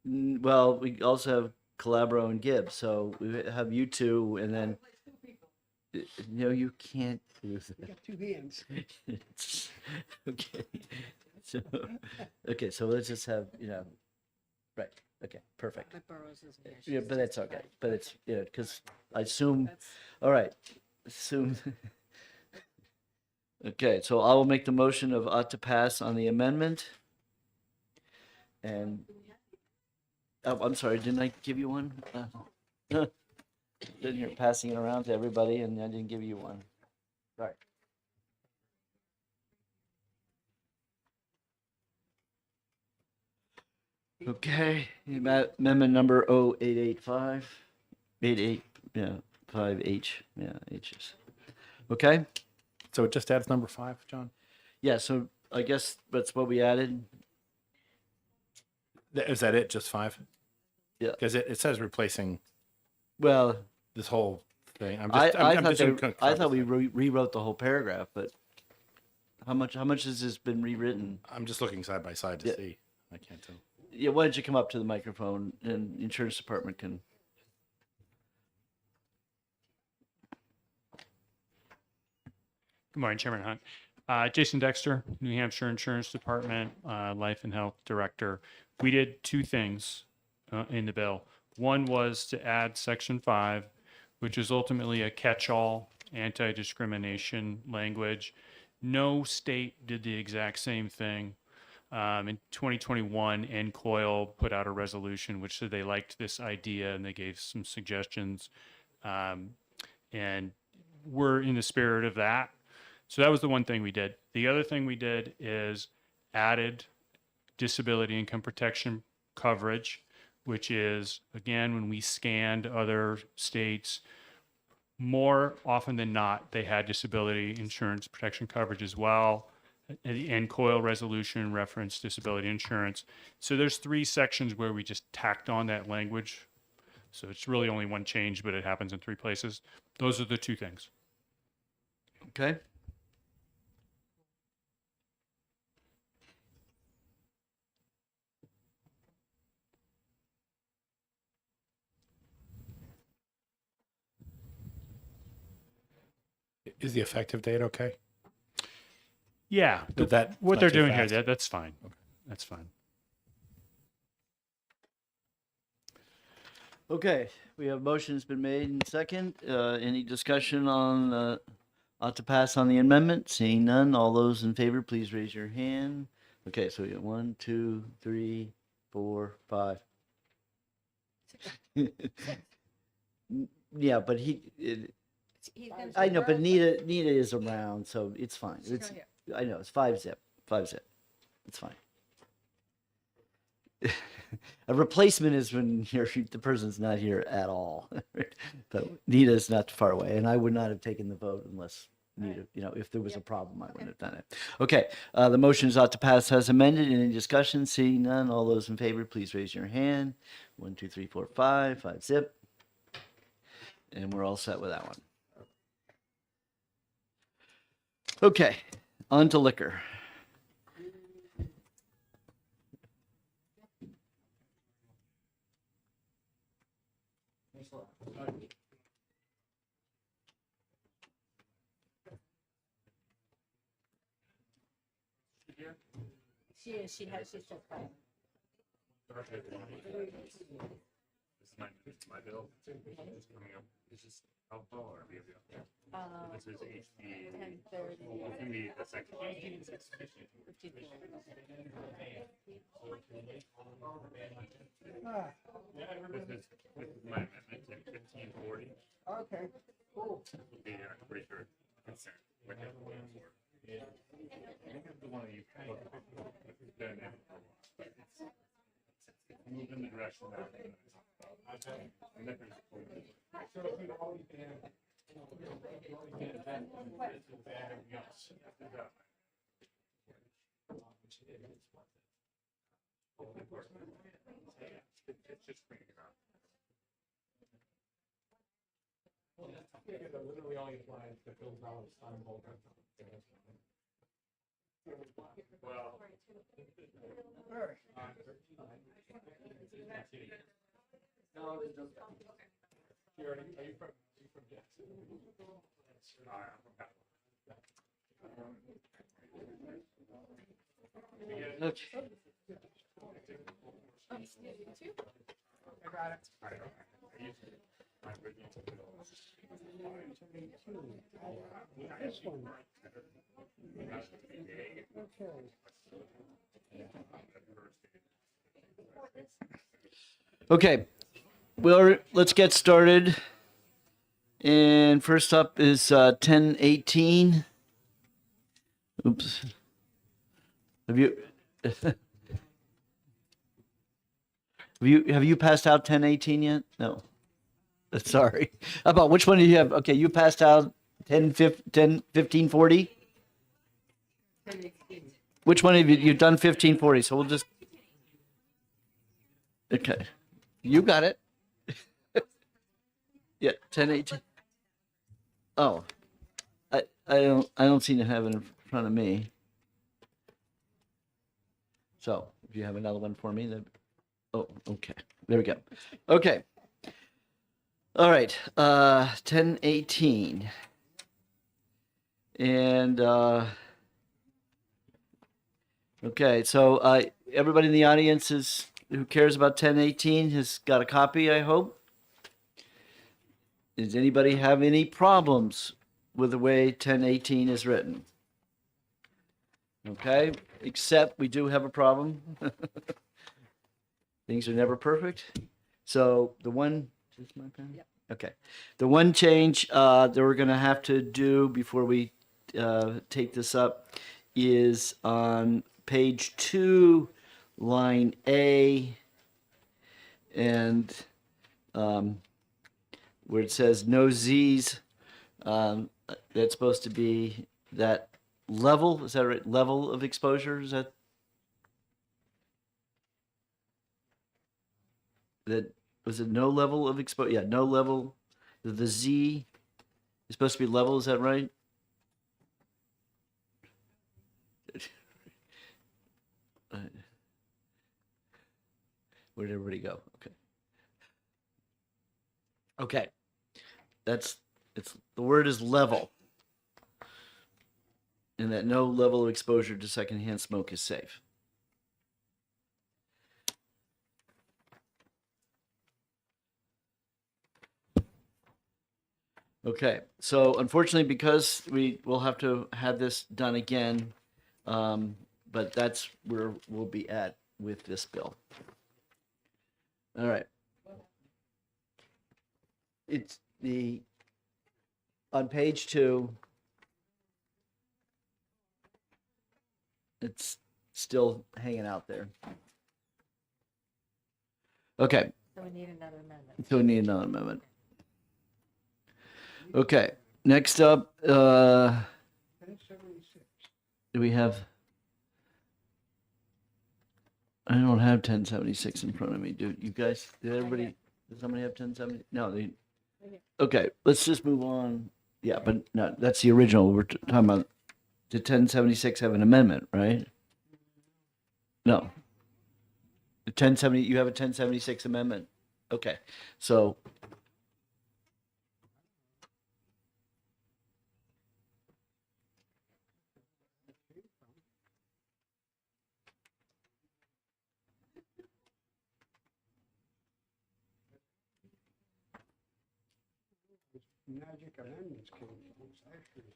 well, we also have Calabro and Gibbs, so we have you two, and then. No, you can't do that. Got two hands. Okay. So let's just have, right. Okay, perfect. my Burroughs is here. Yeah, but that's okay. But it's, because I assume, all right, assume. Okay, so I will make the motion of ought to pass on the amendment. And, oh, I'm sorry, didn't I give you one? Then you're passing it around to everybody, and I didn't give you one. Right. Okay, amendment number 0885, 5H, H's. Okay, So it just adds number 5, John? yeah, so I guess that's what we added. Is that it? Just 5? Yeah. Because it says replacing Well, this whole thing. I thought we rewrote the whole paragraph, but how much has this been rewritten? I'm just looking side by side to Yeah. see. I can't tell. Yeah, why don't you come up to the microphone and the insurance department can. Good morning, Chairman Hunt. Jason Dexter, New Hampshire Insurance Department, Life and Health Director. We did two things in the bill. One was to add Section 5, which is ultimately a catch-all anti-discrimination language. No state did the exact same thing. In 2021, NCOIL put out a resolution which said they liked this idea and they gave some suggestions. And we're in the spirit of that. So that was the one thing we did. The other thing we did is added disability income protection coverage, which is, again, when we scanned other states, more often than not, they had disability insurance protection coverage as well. The NCOIL resolution referenced disability insurance. So there's 3 sections where we just tacked on that language. So it's really only one change, but it happens in 3 places. Those are the 2 things. Okay. Is the effective date okay? Yeah, Did that what not they're too doing fast? here, that's fine. That's fine. Okay, we have motion's been made and second. Any discussion on, ought to pass on the amendment? Seeing none, all those in favor, please raise your hand. Okay, so we got 1, 2, 3, 4, 5. Yeah, but I know, but Nita is around, so it's fine. I know, it's 5 zip, 5 zip. It's fine. A replacement is when the person's not here at all. But Nita is not too far away, and I would not have taken the vote unless Nita, if there was a problem, I wouldn't have done it. Okay, the motion is ought to pass as amended. Any discussion? Seeing none, all those in favor, please raise your hand. 1, 2, 3, 4, 5, 5 zip. And we're all set with that one. Okay, on to liquor. She has, she's just fine. My bill is coming up. Is this alcohol or behavior? This is HB. 10:30. It's gonna be the section. 52. This is my amendment in 1540. Okay, cool. Will be, I'm pretty sure, consent. With the one for. I think it's the one that you looked at. It's been in for a while, but it's moved in the direction that we're gonna talk about. And then there's. So if you'd always been, It's just bringing it up. it literally only applies to Phil Dollar's son, both of them. Well. Are you from Jackson? Okay. I got it. This one. Okay. Okay, well, let's get started. And first up is 1018. Oops. Have you passed out 1018 yet? No. Sorry. How about which one do you have? Okay, you passed out 1540. Which one have you've done 1540? So we'll just. Okay, you got it. Yeah, 1018. Oh, I don't seem to have it in front of me. So if you have another one for me, that Oh, okay. There we go. Okay. All right. 1018. And okay, so everybody in the audience who cares about 1018 has got a copy, I hope. Does anybody have any problems with the way 1018 is written? Okay, except we do have a problem. Things are never perfect. So the one, is this my pen? Okay. The one change that we're going to have to do before we take this up is on page 2, line A, and where it says no Z's, that's supposed to be that level. Is that right? Level of exposure? Is that was it no level of exposure? Yeah, no level. The Z is supposed to be level. Is that right? Where'd everybody go? Okay. Okay. The word is level. And that no level of exposure to secondhand smoke is safe. Okay, so unfortunately, because we will have to have this done again, but that's where we'll be at with this bill. All right. It's on page 2. It's still hanging out there. Okay. So we need another amendment. So we need another amendment. Okay, next up, do we have? I don't have 1076 in front of me. Do you guys? Did everybody? Does somebody have 1070? No, they. Okay, let's just move on. Yeah, but no, that's the original. We're talking about. Did 1076 have an amendment, right? No. The 1070. You have a 1076 amendment. Okay, so. Magic amendments came from. It's actually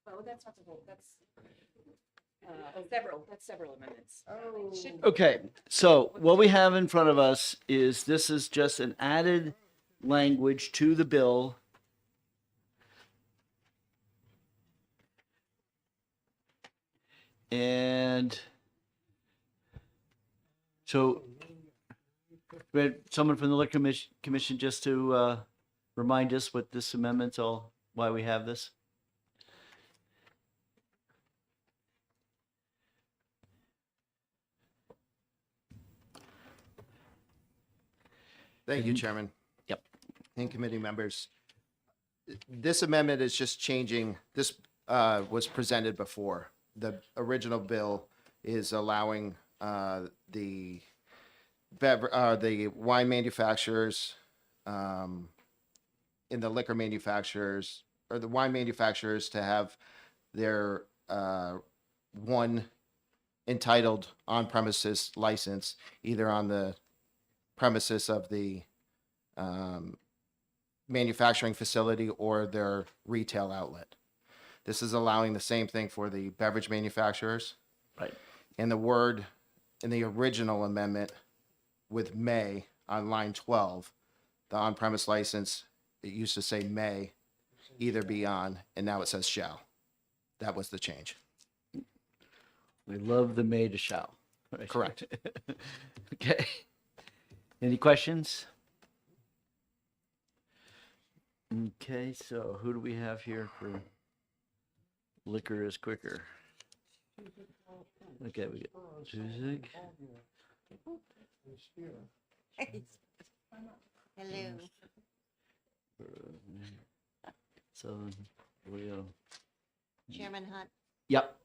Oh, that's not the whole, that's several amendments. Okay, so what we have in front of us is this is just an added language to the bill. And so, we had someone from the Liquor Commission just to remind us what this amendment's all, why we have this. Thank you, Chairman. Yep. And committee members. This amendment is just changing, this was presented before. The original bill is allowing the wine manufacturers and the liquor manufacturers, or the wine manufacturers, to have their one entitled on-premises license, either on the premises of the manufacturing facility or their retail outlet. This is allowing the same thing for the beverage manufacturers. Right. And the word in the original amendment with may on line 12, the on-premise license It used to say may either be on, and now it says shall. That was the change. We love the may to shall. Right. Correct. Okay. Any questions? Okay, so who do we have here for liquor is quicker? Okay, we got Tuzik. Hello. So, Leo. Chairman Hunt, Yep.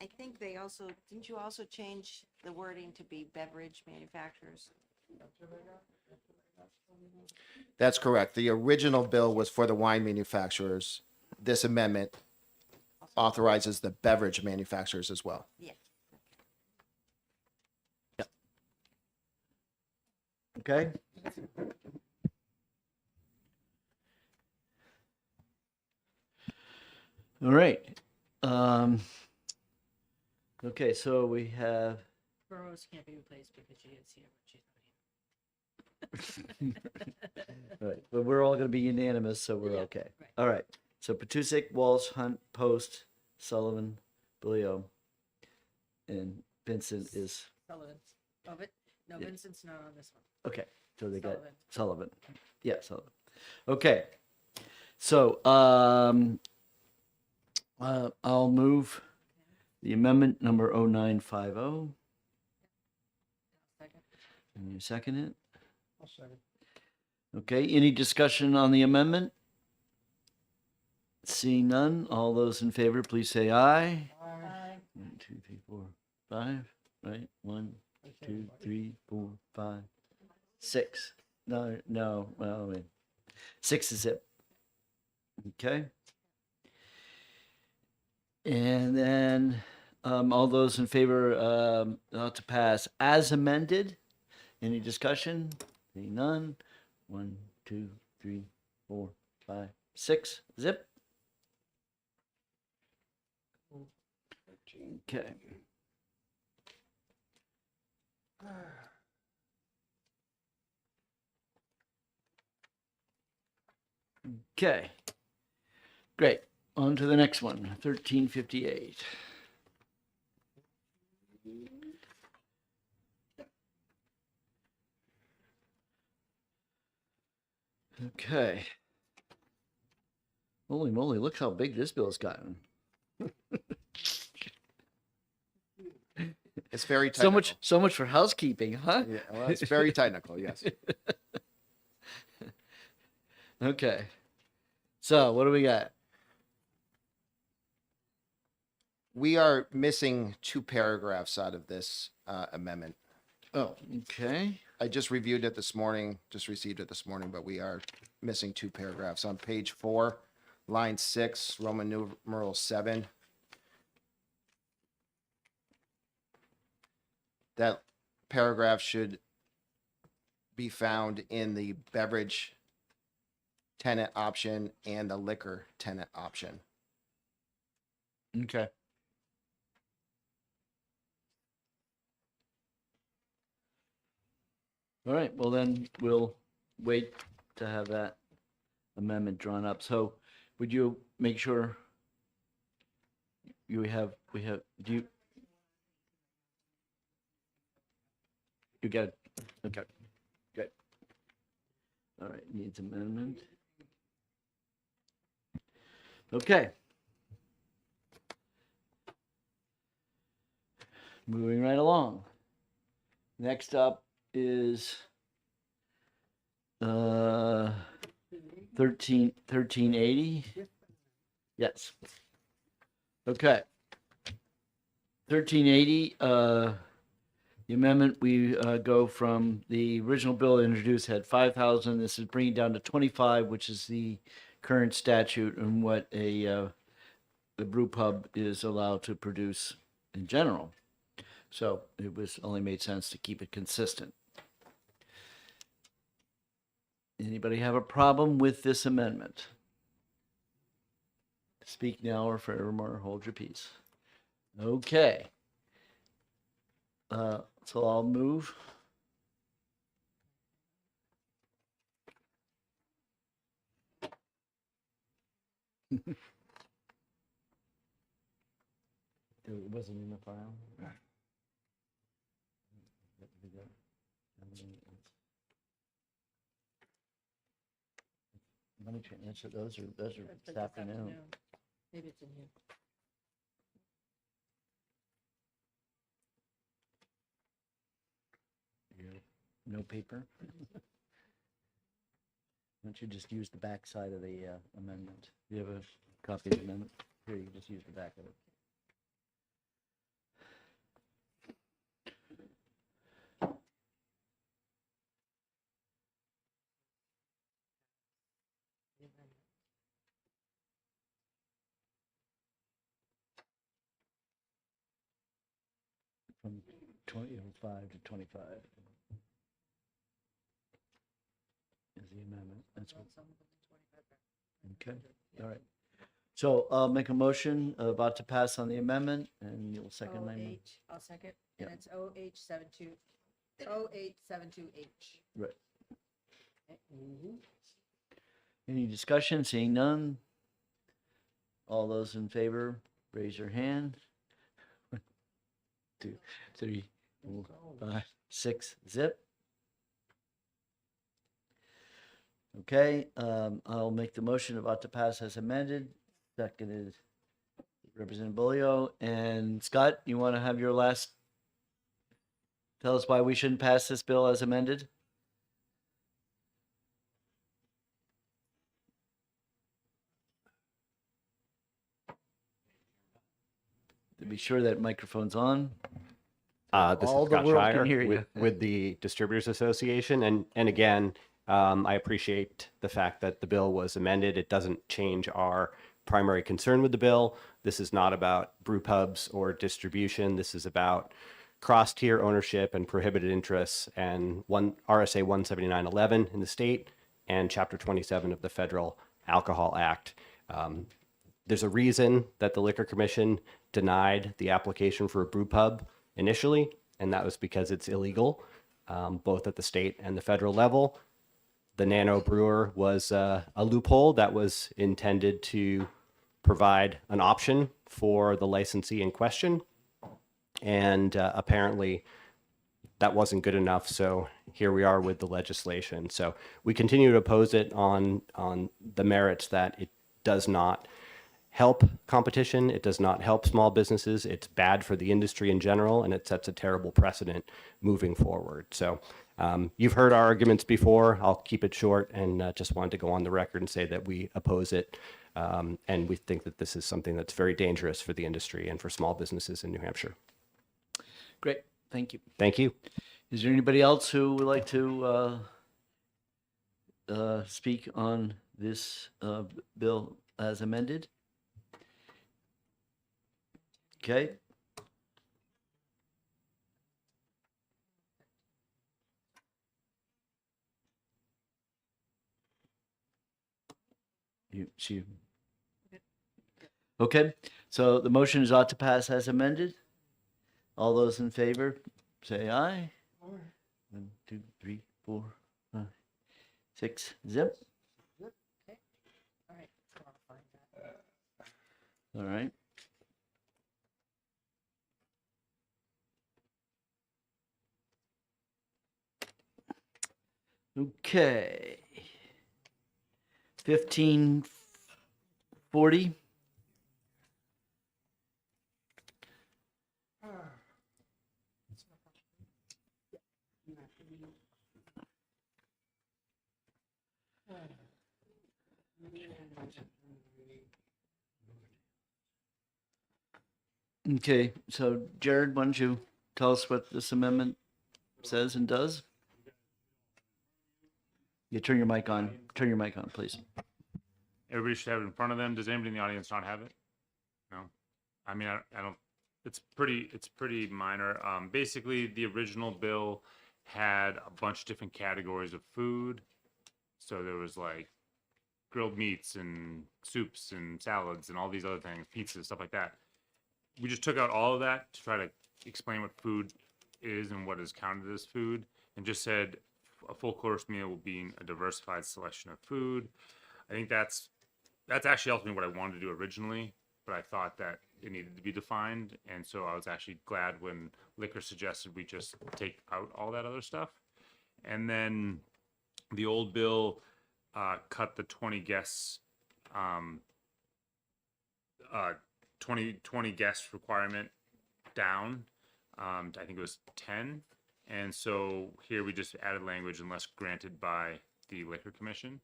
I think they also, didn't you also change the wording to be beverage manufacturers? That's correct. The original bill was for the wine manufacturers. This amendment authorizes the beverage manufacturers as well. Yeah. Okay. All right. Okay, so we have, Burrows can't be replaced because she is here, but she's not here. right, but we're all going to be unanimous, so we're Yeah, okay. right. All right. So Patusik, Walsh, Hunt, Post, Sullivan, Bilio, and Vincent is, Sullivan. Oh, but, no, Yeah. Vincent's not on this one. okay. So they got Sullivan. Sullivan. Yeah, Sullivan. Okay. So, I'll move the amendment number 0950. Second. And you second it? I'll second. Okay, any discussion on the amendment? Seeing none, all those in favor, please say aye. Aye. 1, 2, 3, 4, 5, right? 1, 2, 3, 4, 5, 6. No, well, wait. 6 is it. Okay. And then, all those in favor, to pass as amended. Any discussion? Seeing none. 1, 2, 3, 4, 5, 6. Zip. Okay. Okay. Great. On to the next one, 1358. Okay. Holy moly, look how big this bill's gotten. It's very technical. So much for housekeeping, huh? Yeah, well, it's very technical, yes. Okay. So what do we got? We are missing 2 paragraphs out of this amendment. Oh, okay. I just reviewed it this morning, just received it this morning, but we are missing 2 paragraphs. On page 4, line 6, Roman numeral 7. That paragraph should be found in the beverage tenant option and the liquor tenant option. Okay. All right, well then we'll wait to have that amendment drawn up. So would you make sure we have, do you got it? Okay, good. All right, needs amendment. Okay. Moving right along. Next up is 1380. Yes. Okay. 1380, the amendment, we go from the original bill introduced had 5,000. This is bringing down to 25, which is the current statute and what the brew pub is allowed to produce in general. So it was only made sense to keep it consistent. Anybody have a problem with this amendment? Speak now or forevermore hold your peace. Okay. So I'll move. It wasn't in the file? Let me check. Those are this afternoon. Maybe it's in here. No paper? Why don't you just use the back side of the amendment? You have a copy of the amendment? Here, you can just use the back of it. From 25 to 25 is the amendment. That's what. Okay, all right. So I'll make a motion about to pass on the amendment, and you'll second my motion. I'll second, Yep. and it's OH72H. Right. Any discussion? Seeing none? All those in favor, raise your hand. 1, 2, 3, 4, 5, 6, zip. Okay, I'll make the motion about to pass as amended. Seconded Representative Bolio. And Scott, you want to have your last, tell us why we shouldn't pass this bill as amended? To be sure that microphone's on. This All is the Scott world can Schreier hear you. with the Distributors Association. And again, I appreciate the fact that the bill was amended. It doesn't change our primary concern with the bill. This is not about brew pubs or distribution. This is about cross-tier ownership and prohibited interests and RSA 17911 in the state and Chapter 27 of the Federal Alcohol Act. There's a reason that the Liquor Commission denied the application for a brew pub initially, and that was because it's illegal, both at the state and the federal level. The nano brewer was a loophole that was intended to provide an option for the licensee in question. And apparently that wasn't good enough. So here we are with the legislation. So we continue to oppose it on the merits that it does not help competition. It does not help small businesses. It's bad for the industry in general, and it sets a terrible precedent moving forward. So you've heard our arguments before. I'll keep it short and just wanted to go on the record and say that we oppose it. And we think that this is something that's very dangerous for the industry and for small businesses in New Hampshire. Great, thank you. Thank you. Is there anybody else who would like to speak on this bill as amended? Okay. Okay, so the motion is ought to pass as amended. All those in favor, say aye. 1, 2, 3, 4, 5, 6, zip. All right, so I'll find that. All right. Okay. 1540. Okay, so Jared, why don't you tell us what this amendment says and does? You turn your mic on. Turn your mic on, please. Everybody should have it in front of them. Does anybody in the audience not have it? No? I mean, I don't, it's pretty minor. Basically, the original bill had a bunch of different categories of food. So there was like grilled meats and soups and salads and all these other things, pizzas, stuff like that. We just took out all of that to try to explain what food is and what is counted as food, and just said a full course meal will be a diversified selection of food. I think that's that's actually ultimately what I wanted to do originally, but I thought that it needed to be defined, and so I was actually glad when Liquor suggested we just take out all that other stuff. And then the old bill cut the 20 guests, 20 guest requirement down. I think it was 10. And so here we just added language unless granted by the Liquor Commission.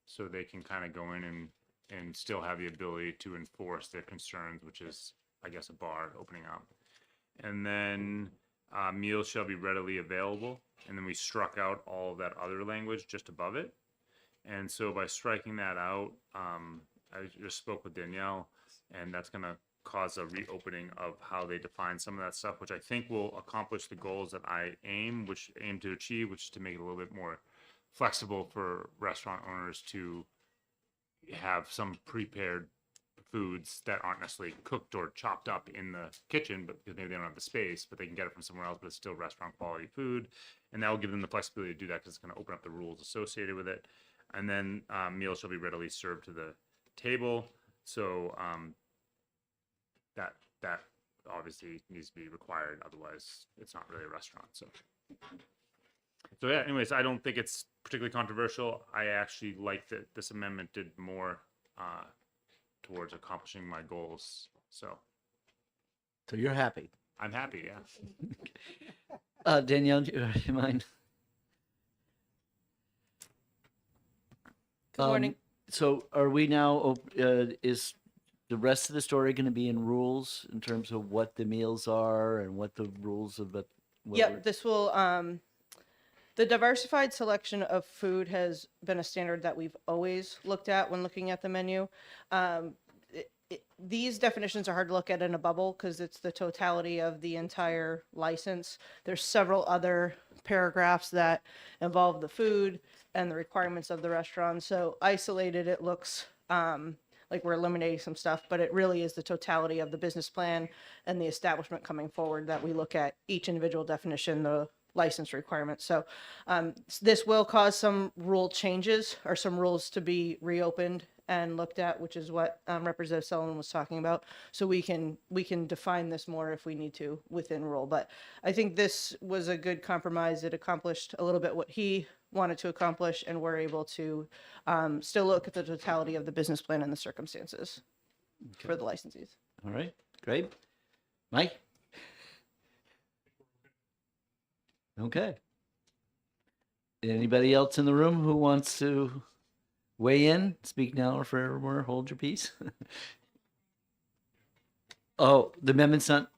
So they can kind of go in and still have the ability to enforce their concerns, which is, I guess, a bar opening up. And then meals shall be readily available. And then we struck out all of that other language just above it. And so by striking that out, I just spoke with Danielle, and that's going to cause a reopening of how they define some of that stuff, which I think will accomplish the goals that I aim to achieve, which is to make it a little bit more flexible for restaurant owners to have some prepared foods that aren't necessarily cooked or chopped up in the kitchen, but because maybe they don't have the space, but they can get it from somewhere else, but it's still restaurant quality food. And that will give them the flexibility to do that because it's going to open up the rules associated with it. And then meals shall be readily served to the table. So that obviously needs to be required. Otherwise, it's not really a restaurant. So yeah, anyways, I don't think it's particularly controversial. I actually like that this amendment did more towards accomplishing my goals. So you're happy. I'm happy, yeah. Danielle, do you mind? Good morning. So are we now, is the rest of the story going to be in rules in terms of what the meals are and what the rules of the? Yep, this will, the diversified selection of food has been a standard that we've always looked at when looking at the menu. These definitions are hard to look at in a bubble because it's the totality of the entire license. There's several other paragraphs that involve the food and the requirements of the restaurant. So isolated, it looks like we're eliminating some stuff, but it really is the totality of the business plan and the establishment coming forward that we look at each individual definition, the license requirements. So this will cause some rule changes or some rules to be reopened and looked at, which is what Representative Sullivan was talking about. So we can define this more if we need to within rule. But I think this was a good compromise. It accomplished a little bit what he wanted to accomplish, and we're able to still look at the totality of the business plan and the circumstances for the licensees. All right, great. Mike? Okay. Anybody else in the room who wants to weigh in? Speak now or forevermore hold your peace. Oh, the amendment's not.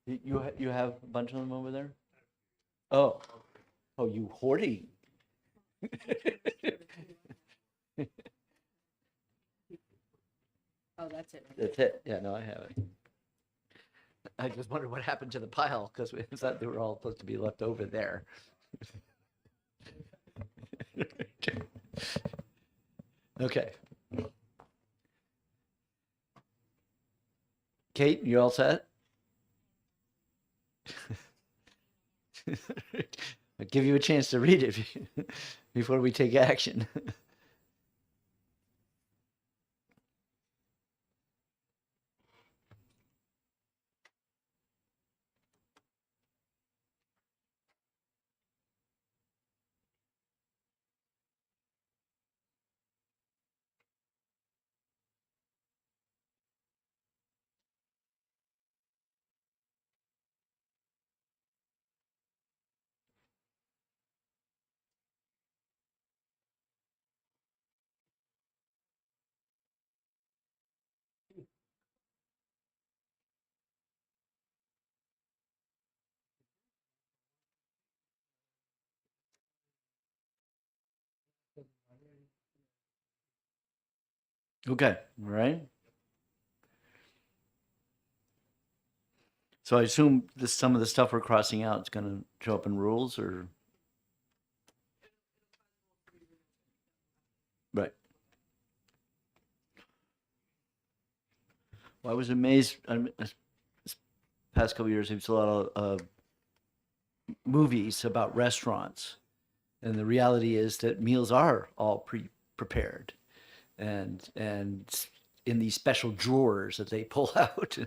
You have a bunch of them over there? Oh, you hoarding. Oh, that's it. That's it. Yeah, no, I have it. I just wondered what happened to the pile because we thought they were all supposed to be left over there. Okay. Kate, you all set? I'll give you a chance to read it before we take action. Okay, all right. So I assume some of the stuff we're crossing out is going to show up in rules, or? Right. Well, I was amazed. This past couple of years, there's a lot of movies about restaurants, and the reality is that meals are all prepared, and in these special drawers that they pull out,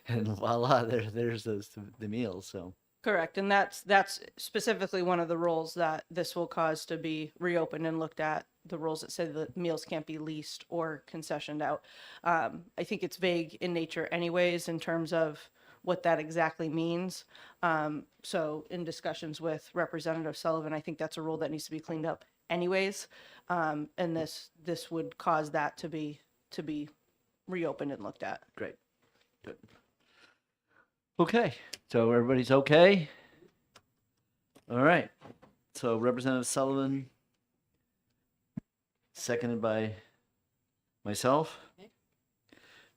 and voila, there's the meals. So Correct, and that's specifically one of the rules that this will cause to be reopened and looked at. The rules that say that meals can't be leased or concessioned out. I think it's vague in nature, anyways, in terms of what that exactly means. So, in discussions with Representative Sullivan, I think that's a rule that needs to be cleaned up, anyways. And this would cause that to be reopened and looked at. great, good. Okay, so everybody's okay. All right. So Representative Sullivan, seconded by myself,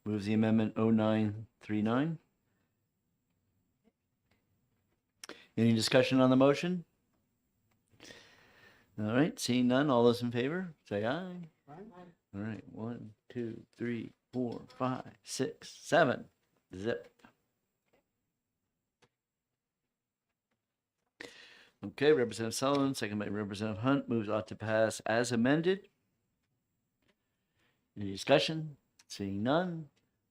moves the amendment 0939. Any discussion on the motion? All right, seeing none, all those in favor, say aye. All right, 1, 2, 3, 4, 5, 6, 7. Zip. Okay, Representative Sullivan, second by Representative Hunt, moves ought to pass as amended. Any discussion? Seeing none,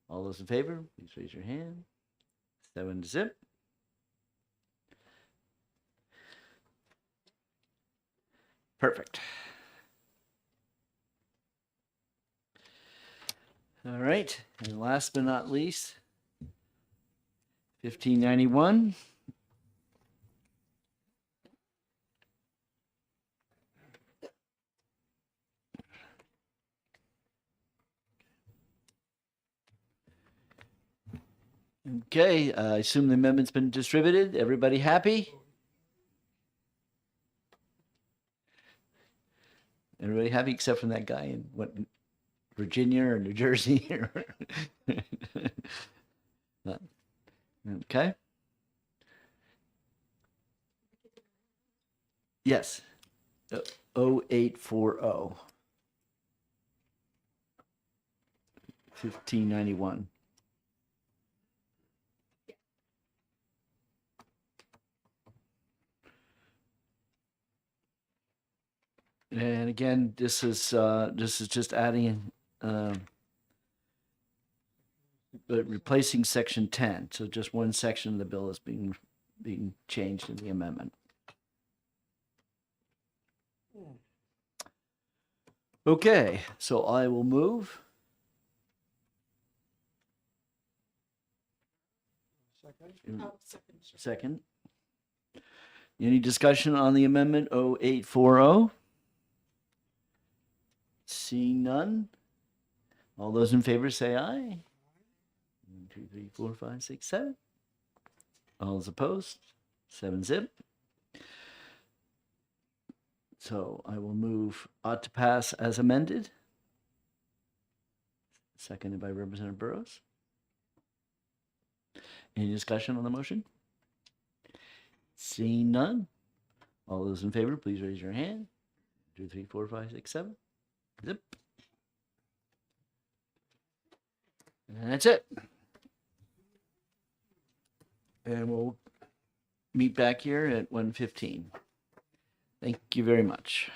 all those in favor, please raise your hand. 7 zip. Perfect. All right, and last but not least, 1591. Okay, I assume the amendment's been distributed. Everybody happy? Everybody happy except from that guy in what, Virginia or New Jersey? Okay. Yes. 0840. 1591. And again, this is just adding, but replacing section 10. So just one section of the bill is being changed in the amendment. Okay, so I will move. Second. Any discussion on the amendment 0840? Seeing none, all those in favor say aye. 1, 2, 3, 4, 5, 6, 7. All those opposed, 7 zip. So I will move ought to pass as amended. Seconded by Representative Burrows. Any discussion on the motion? Seeing none, all those in favor, please raise your hand. 2, 3, 4, 5, 6, 7. Zip. And that's it. And we'll meet back here at 1:15. Thank you very much.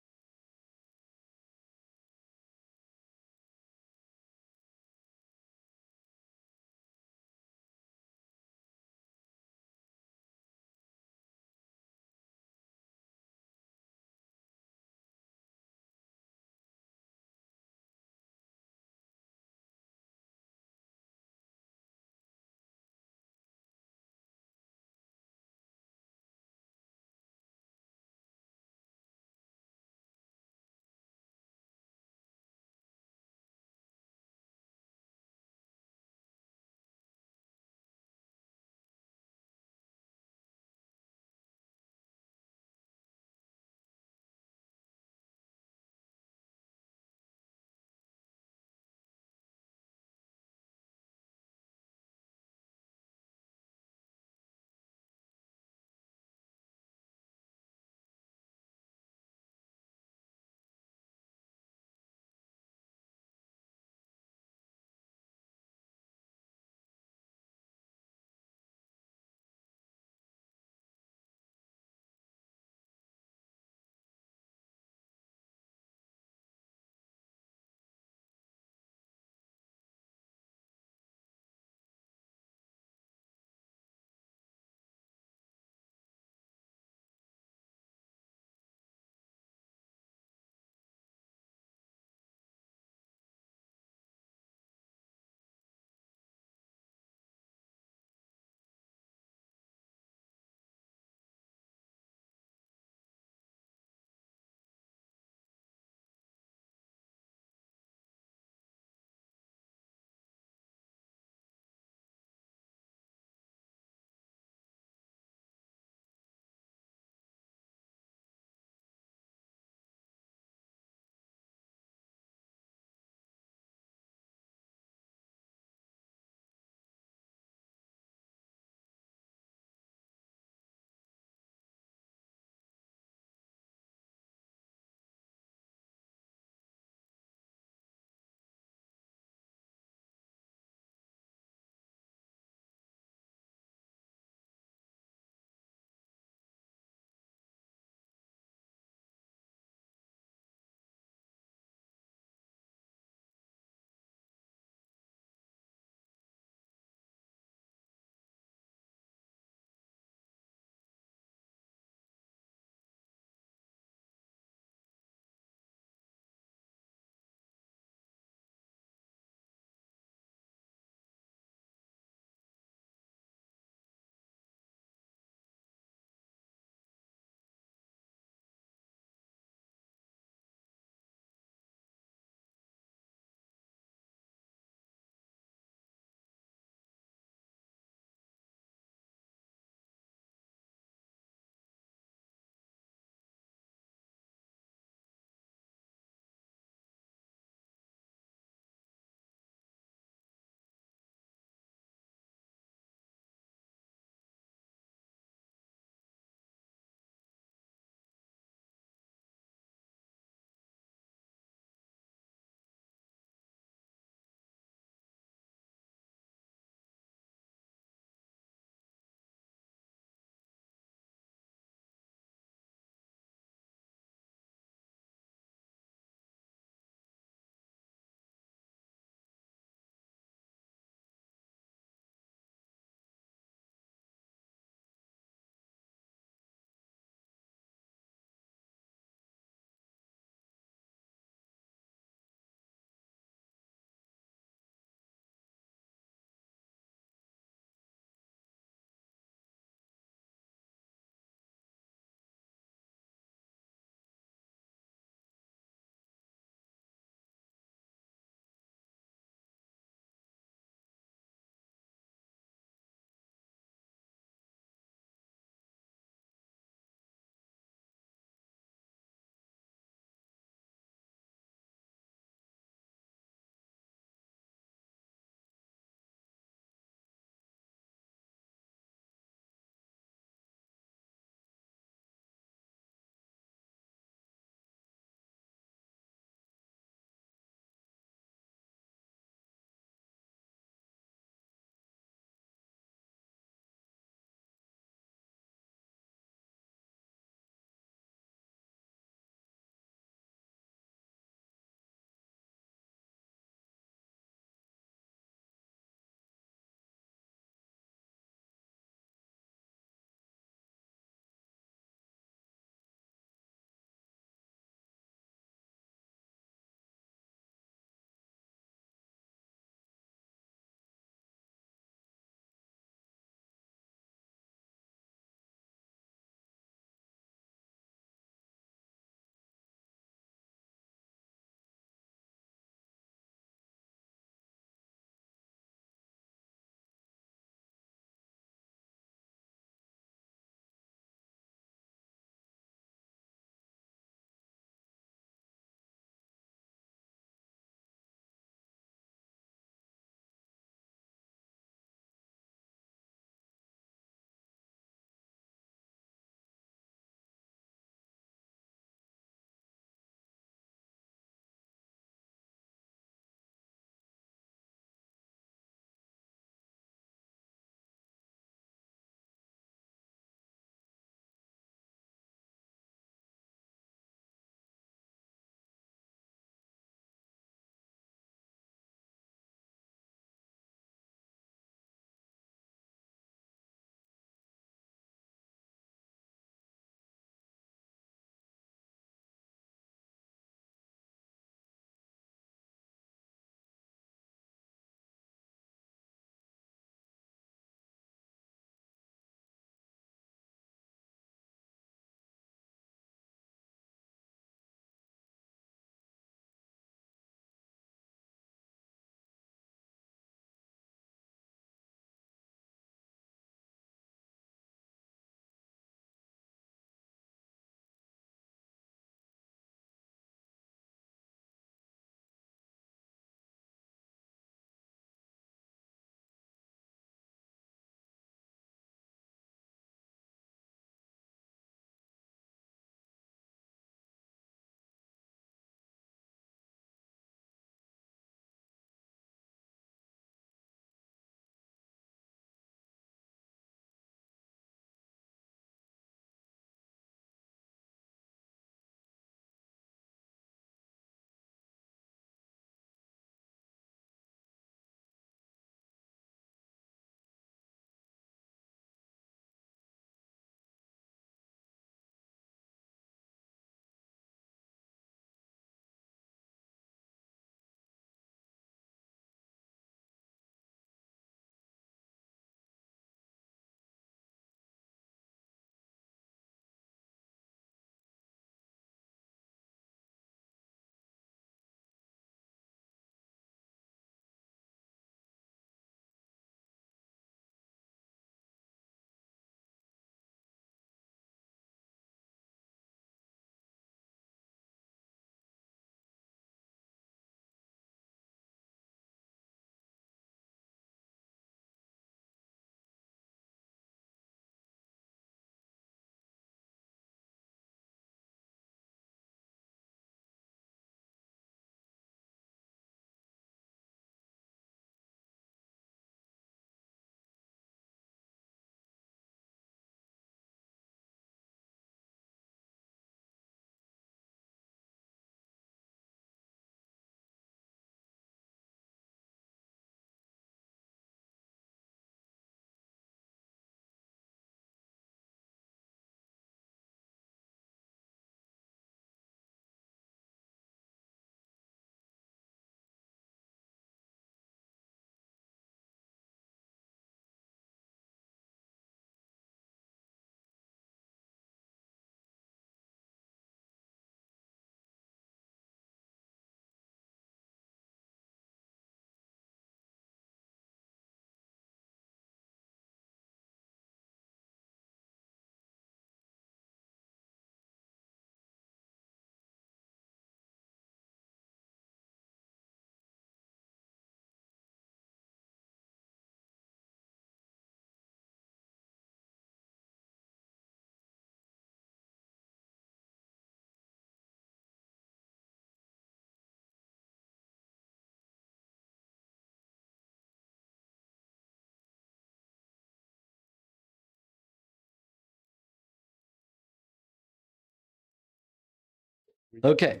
Okay,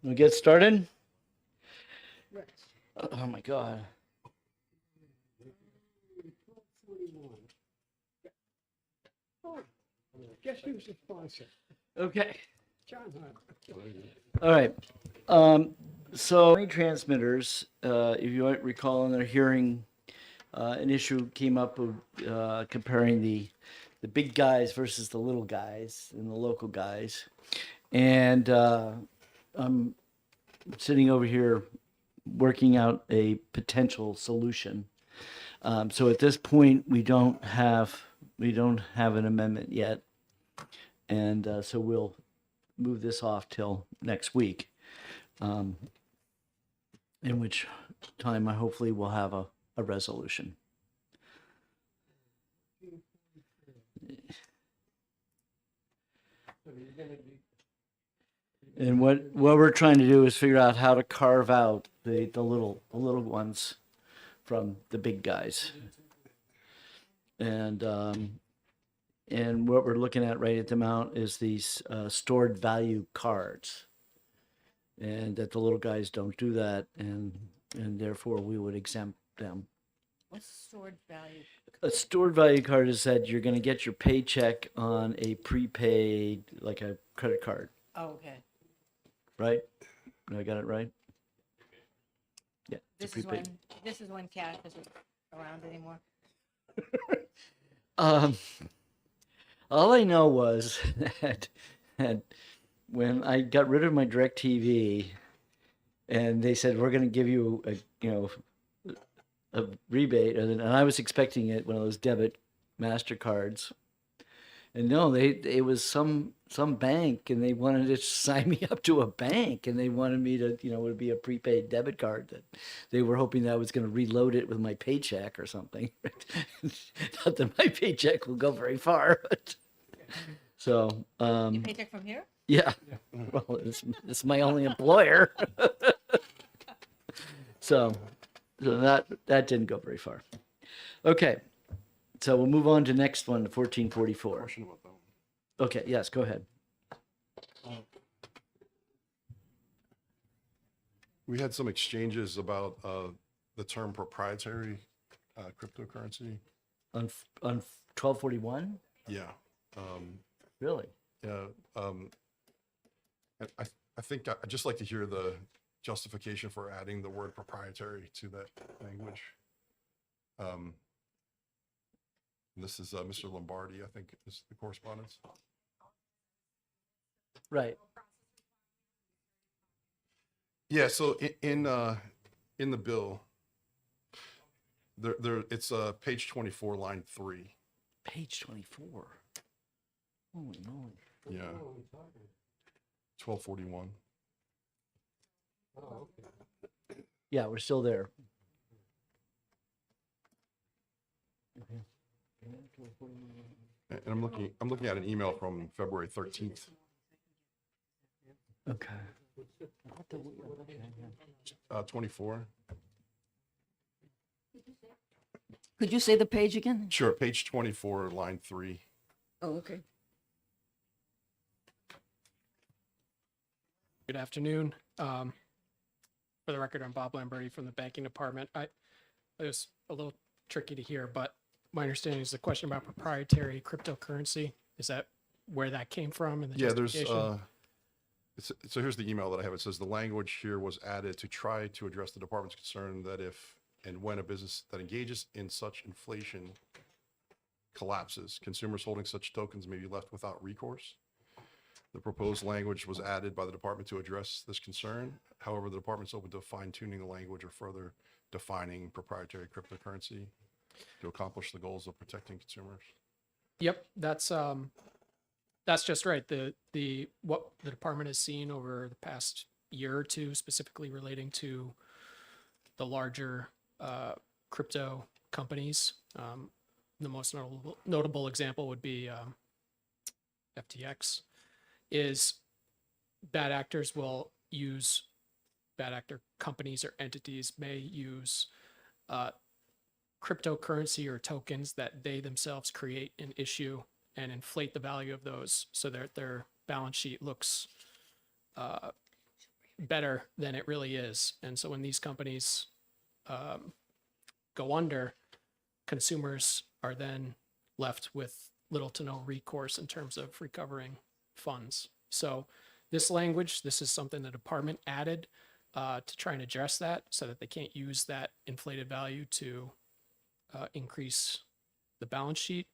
we'll get started. Oh my God. Guess who's the sponsor? Okay. John Hunt. All right. So money transmitters, if you might recall in their hearing, an issue came up of comparing the big guys versus the little guys and the local guys. And I'm sitting over here working out a potential solution. So at this point, we don't have an amendment yet, and so we'll move this off till next week. In which time I hopefully will have a resolution. And what we're trying to do is figure out how to carve out the little ones from the big guys. And what we're looking at right at the mount is these stored value cards. And that the little guys don't do that, and therefore we would exempt them. What's stored value? A stored value card is that you're going to get your paycheck on a prepaid, like a credit card, Oh, okay. right? I got it right? Yeah. it's a This is prepaid. this is when cash isn't around anymore. All I know was that when I got rid of my DirecTV, and they said we're going to give you a rebate, and I was expecting it one of those debit MasterCards, and no, it was some bank, and they wanted to sign me up to a bank, and they wanted me to it would be a prepaid debit card that they were hoping that I was going to reload it with my paycheck or something. Not that my paycheck will go very far, but so Paycheck from here? yeah. Well, it's my only employer. So that didn't go very far. Okay. So we'll move on to next one, 1444. Question about that one. Okay, yes, go ahead. We had some exchanges about the term proprietary cryptocurrency. On 1241? Yeah. Really? Yeah. I think I'd just like to hear the justification for adding the word proprietary to that language. This is Mr. Lombardi, I think, is the correspondence. Right. Yeah. So in the bill, there it's page 24, line 3. Page 24. Holy moly. Yeah. 1241. Oh, okay. Yeah, we're still there. And I'm looking at an email from February 13th. Okay. 24. Could you say the page again? Sure, page 24, line 3. Oh, okay. Good afternoon. For the record, I'm Bob Lamberti from the banking department. It was a little tricky to hear, but my understanding is the question about proprietary cryptocurrency. Is that where that came from? In the Yeah, there's justification? so here's the email that I have. It says the language here was added to try to address the department's concern that if and when a business that engages in such inflation collapses, consumers holding such tokens may be left without recourse. The proposed language was added by the department to address this concern. However, the department's open to fine-tuning the language or further defining proprietary cryptocurrency to accomplish the goals of protecting consumers. Yep, that's just right. The what the department has seen over the past year or two, specifically relating to the larger crypto companies. The most notable example would be FTX. Is bad actor companies or entities may use cryptocurrency or tokens that they themselves create and issue and inflate the value of those so that their balance sheet looks better than it really is. And so when these companies go under, consumers are then left with little to no recourse in terms of recovering funds. So this language, this is something the department added to try and address that so that they can't use that inflated value to increase the balance sheet.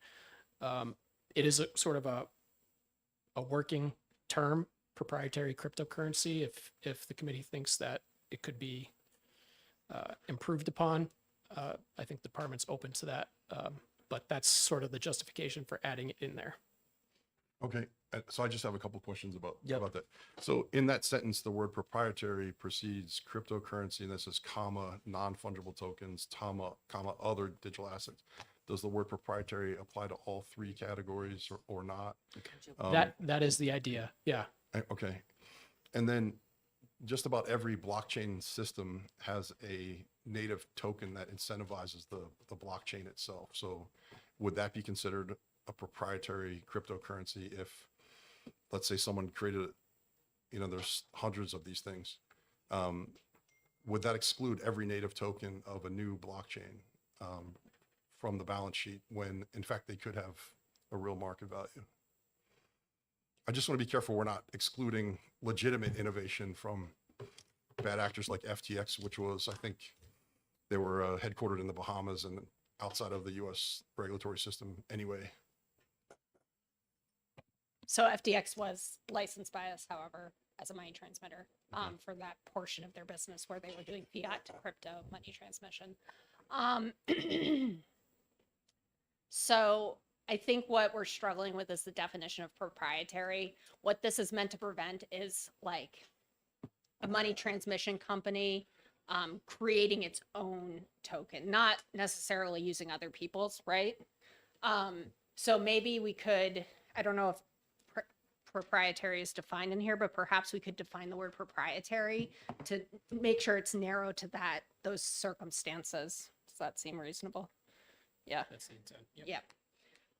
It is a sort of a working term, proprietary cryptocurrency, if the committee thinks that it could be improved upon. I think the department's open to that, but that's sort of the justification for adding it in there. Okay, so I just have a couple questions about Yep. about that. So in that sentence, the word proprietary precedes cryptocurrency, and this is comma non-fungible tokens, comma other digital assets. Does the word proprietary apply to all three categories or not? That is the idea. Yeah. Okay, and then just about every blockchain system has a native token that incentivizes the blockchain itself. So would that be considered a proprietary cryptocurrency if, let's say, someone created, there's hundreds of these things. Would that exclude every native token of a new blockchain from the balance sheet when in fact they could have a real market value? I just want to be careful we're not excluding legitimate innovation from bad actors like FTX, which was, I think, they were headquartered in the Bahamas and outside of the U.S. regulatory system anyway. So FTX was licensed by us, however, as a money transmitter for that portion of their business where they were doing fiat to crypto money transmission. So I think what we're struggling with is the definition of proprietary. What this is meant to prevent is like a money transmission company creating its own token, not necessarily using other people's, right? So maybe we could, I don't know if proprietary is defined in here, but perhaps we could define the word proprietary to make sure it's narrow to those circumstances. Does that seem reasonable? Yeah. That's the intent. Yep. Yep.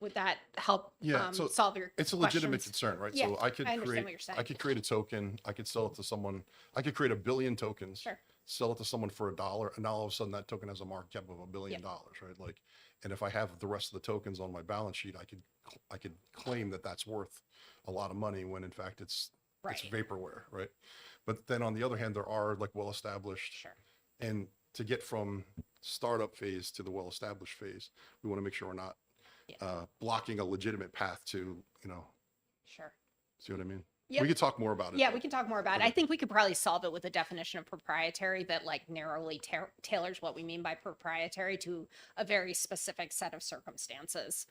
Would that help So solve your it's a legitimate questions? concern, right? Yeah, So I could I understand create, what you're saying. I could create a token, I could sell it to someone, I could create 1 billion tokens, Sure. sell it to someone for $1, and now all of a sudden that token has a market cap of $1 billion, right? Like, and if I have the rest of the tokens on my balance sheet, I could claim that that's worth a lot of money when in fact it's Right. vaporware, right? But then on the other hand, there are like well-established, Sure. and to get from startup phase to the well-established phase, we want to make sure we're not blocking a legitimate path to, Sure. see what I mean? Yep. We could talk more about it. Yeah, we can talk more about it. I think we could probably solve it with a definition of proprietary that like narrowly tailors what we mean by proprietary to a very specific set of circumstances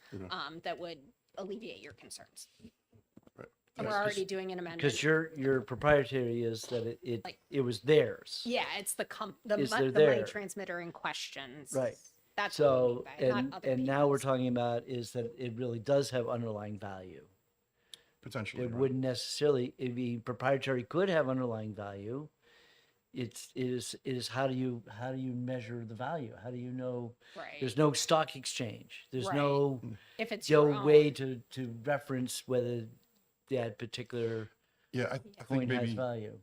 that would alleviate your concerns. Right. And we're already doing an amendment. Because your proprietary is that it was theirs. Yeah, it's the Is money they're there. transmitter in questions. Right. That's So, what we mean by it, not other and now we're people's. talking about is that it really does have underlying value. Potentially. It right. wouldn't necessarily, it'd be proprietary could have underlying value. It is how do you measure the value? How do you know? Right. There's no stock exchange. There's Right. no If it's your no own. way to reference whether that particular Yeah, I coin think has maybe value.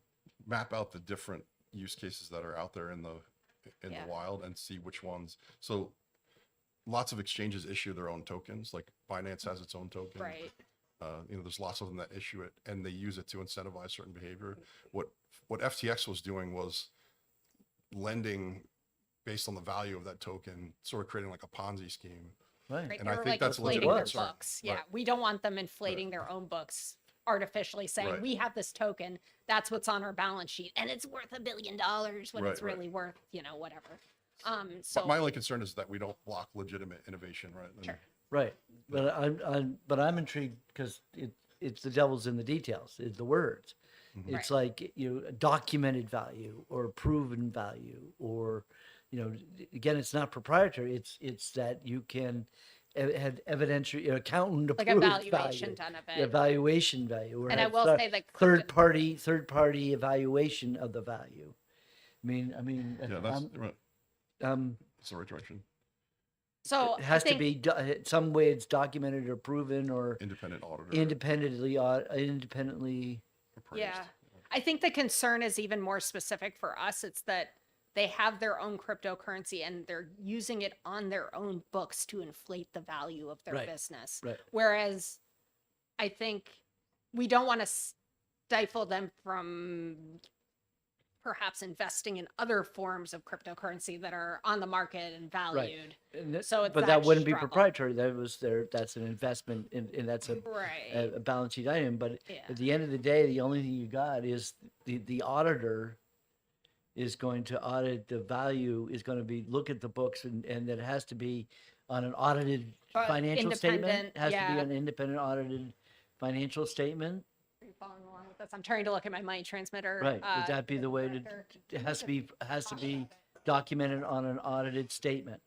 map out the different use cases that are out there in the Yeah. wild and see which ones. So lots of exchanges issue their own tokens, like Binance has its own token. Right. There's lots of them that issue it and they use it to incentivize certain behavior. What FTX was doing was lending based on the value of that token, sort of creating like a Ponzi scheme. Right. Right, And they I were think like that's a inflating legitimate their concern. books. Yeah, Right. we don't want them inflating their own books artificially saying Right. we have this token, that's what's on our balance sheet, and it's worth $1 billion when it's Right, right. really worth, whatever. But So my only concern is that we don't block legitimate innovation, right? And- Sure. Right. But I'm intrigued because it's the devil's in the details. It's the words. It's like documented value or proven value or again, it's not proprietary. It's that you can have evidentiary accountant like approved a valuation value. done of it. Evaluation value. Or And I have will say that third party evaluation of the value. I mean, Yeah, that's right. It's the right direction. So it has I think, to be some way it's documented or proven or Independent auditor. independently appraised. yeah. I think the concern is even more specific for us. It's that they have their own cryptocurrency and they're using it on their own books to inflate the value of their Right, business. right. Whereas I think we don't want to stifle them from perhaps investing in other forms of cryptocurrency that are on the market and valued. So it's But that wouldn't be struggle. proprietary. That's an investment and that's Right. a balance sheet item. But Yeah. at the end of the day, the only thing you got is the auditor is going to audit the value, is going to be, look at the books and that has to be on an audited financial statement. Independent, Has to be yeah. an independent audited financial statement. Are you following along with this? I'm trying to look at my money transmitter. Right. Would that be the way to, director. it has to be documented on an audited statement.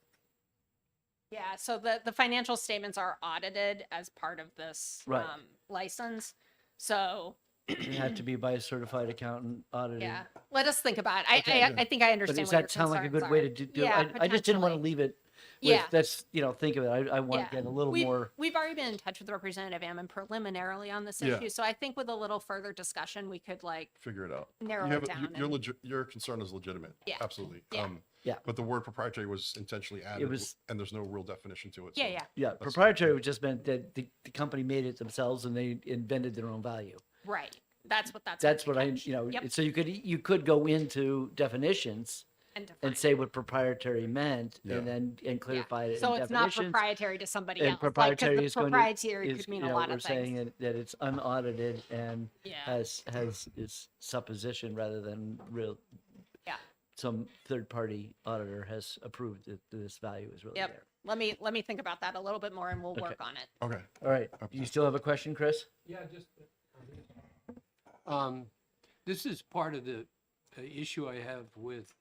Yeah, so the financial statements are audited as part of this Right. license. So It had to be by a certified accountant audited. yeah, let us think about it. Okay. I think I But understand. does what your that sound like a concerns good way are. to do it? Yeah, I just didn't want to potentially. leave it with, Yeah. that's, think of it. I want to get a little more. We've already been in touch with Representative Ammon preliminarily on this Yeah. issue, so I think with a little further discussion, we could Figure it out. narrow You have it a- down. Your and- your concern is legitimate. Yeah. Absolutely. Yeah. Yeah. But the word proprietary was intentionally added, was- and there's no real definition to it. Yeah, so yeah, Yeah, proprietary just meant that the company made it themselves and they invented their own value. right. That's what that's. That's meant what to I, catch. Yep. so you could go into definitions And define. and say what proprietary meant Yeah. and then, and clarify it in So it's not definitions. proprietary to somebody And else. Like, 'cause proprietary the is going to, proprietary is, could mean you a know, lot we're of saying things. that it's unaudited and Yeah. is supposition rather than real. Yeah. Some third party auditor has approved that this value is really Yep. there. Let me think about that a little bit more and we'll work on it. Okay. All right. You still have a question, Chris? Yeah, just, this is part of the issue I have with,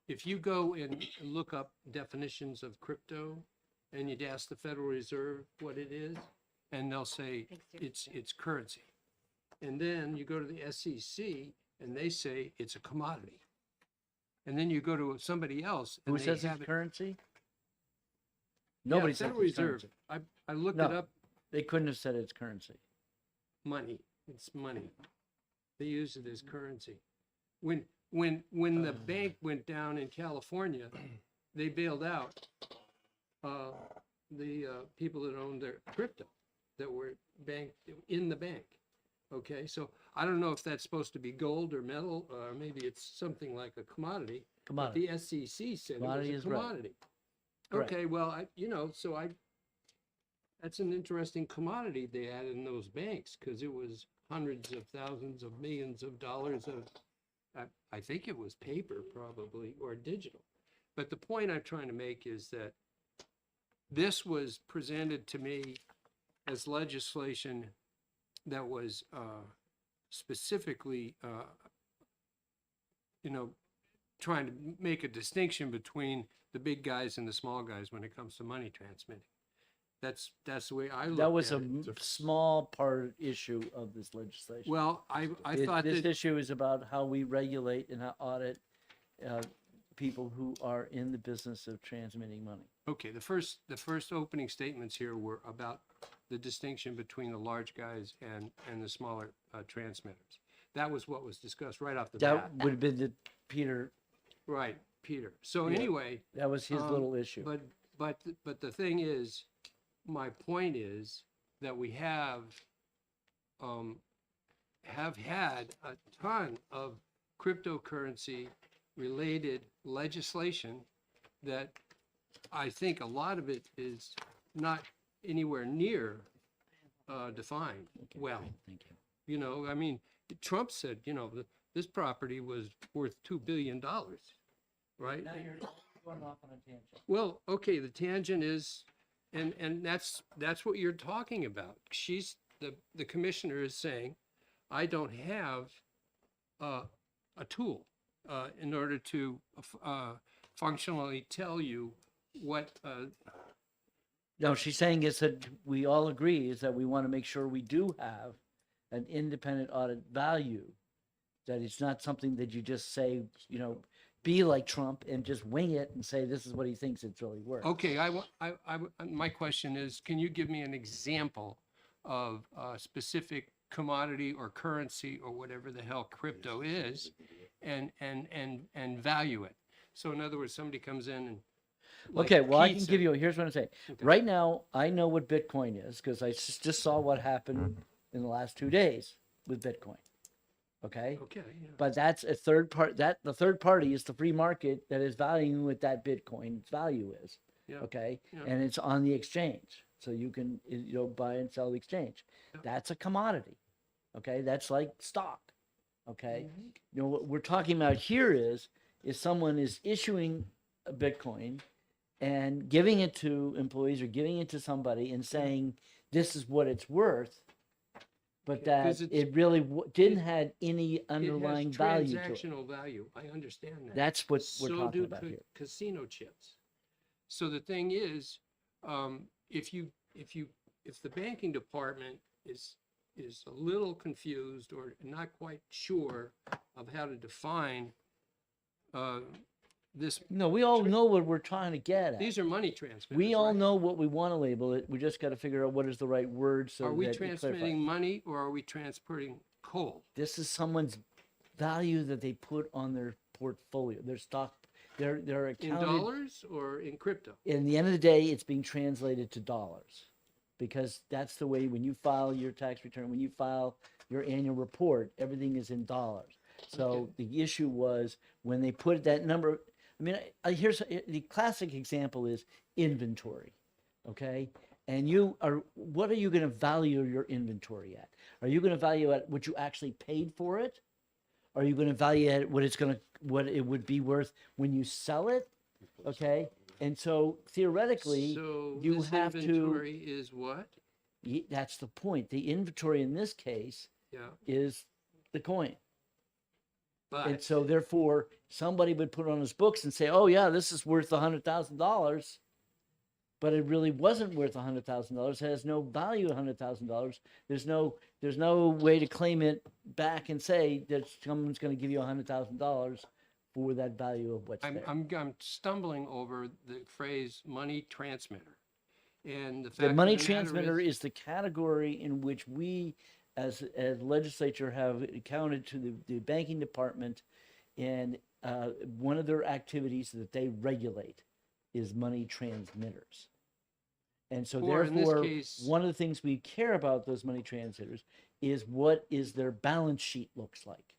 if you go and look up definitions of crypto and you'd ask the Federal Reserve what it is, and they'll say it's currency. And then you go to the SEC and they say it's a commodity. And then you go to somebody else and Who they says have it's it. currency? Yeah, Nobody said Federal it's Reserve. currency. I looked No. it up. They couldn't have said it's currency. Money. It's money. They use it as currency. When the bank went down in California, they bailed out the people that owned their crypto that were banked in the bank. Okay, so I don't know if that's supposed to be gold or metal, or maybe it's something like a commodity. But Commodity. the SEC said Commodity it was is a right. commodity. Correct. Okay, well, that's an interesting commodity they had in those banks because it was hundreds of thousands of millions of dollars of, I think it was paper probably or digital. But the point I'm trying to make is that this was presented to me as legislation that was specifically, trying to make a distinction between the big guys and the small guys when it comes to money transmitting. That's the way I look at it. That was a small part issue of this legislation. Well, I thought This that, issue is about how we regulate and how audit people who are in the business of transmitting money. okay, the first opening statements here were about the distinction between the large guys and the smaller transmitters. That was what was discussed right off the bat. That would have been the Peter, Right, Peter. So Yeah. anyway. that was his little issue. But the thing is, my point is that we have had a ton of cryptocurrency related legislation that I think a lot of it is not anywhere near defined well. Thank you. I mean, Trump said, this property was worth $2 billion, right? Now you're going off on a tangent. Well, okay, the tangent is, and that's what you're talking about. The commissioner is saying, I don't have a tool in order to functionally tell you what, No, she's saying is that we all agree is that we want to make sure we do have an independent audit value. That it's not something that you just say, be like Trump and just wing it and say this is what he thinks it's really worth. okay, my question is, can you give me an example of a specific commodity or currency or whatever the hell crypto is and value it. So in other words, somebody comes in and like Okay, well, I can pizza. give you, here's what I'm saying. Right now, I know what Bitcoin is because I just saw what happened in the last 2 days with Bitcoin. Okay? Okay, yeah. But that's a third part, the third party is the free market that is valuing what that Bitcoin's value is. Yeah. Okay? Yeah. And it's on the exchange. So you can, buy and sell the exchange. That's a commodity. Okay? That's like stock. Okay? What we're talking about here is someone is issuing a Bitcoin and giving it to employees or giving it to somebody and saying this is what it's worth, but that 'Cause it's- it really didn't have any underlying it has value to it. transactional value. I understand that. That's what we're So talking do about here. casino chips. So the thing is, if the banking department is a little confused or not quite sure of how to define this, No, we all know what we're trying to get at. these are money transmitters. We all right? know what we want to label it. We just got to figure out what is the right word so Are we that it clarifies. transmitting money or are we transporting coal? This is someone's value that they put on their portfolio, their stock, their In accounted. dollars or in crypto? In the end of the day, it's being translated to dollars because that's the way when you file your tax return, when you file your annual report, everything is in dollars. So the issue was when they put that number. I mean, here's the classic example is inventory. Okay. And what are you going to value your inventory at? Are you going to value at what you actually paid for it? Are you going to value at what it would be worth when you sell it? Okay. And so theoretically, So you this have inventory is what? that's the point. The inventory in this case Yeah. is the coin. And But so therefore somebody would put it on his books and say, oh yeah, this is worth $100,000, but it really wasn't worth $100,000. It has no value $100,000. There's no way to claim it back and say that someone's going to give you $100,000 for that value of what's there. I'm stumbling over the phrase money transmitter. And the fact The of money the matter transmitter is the category in which we as legislature have accounted to the banking department, and one of their activities that they regulate is money transmitters. And so Or in this therefore, case- one of the things we care about those money transmitters is what is their balance sheet looks like.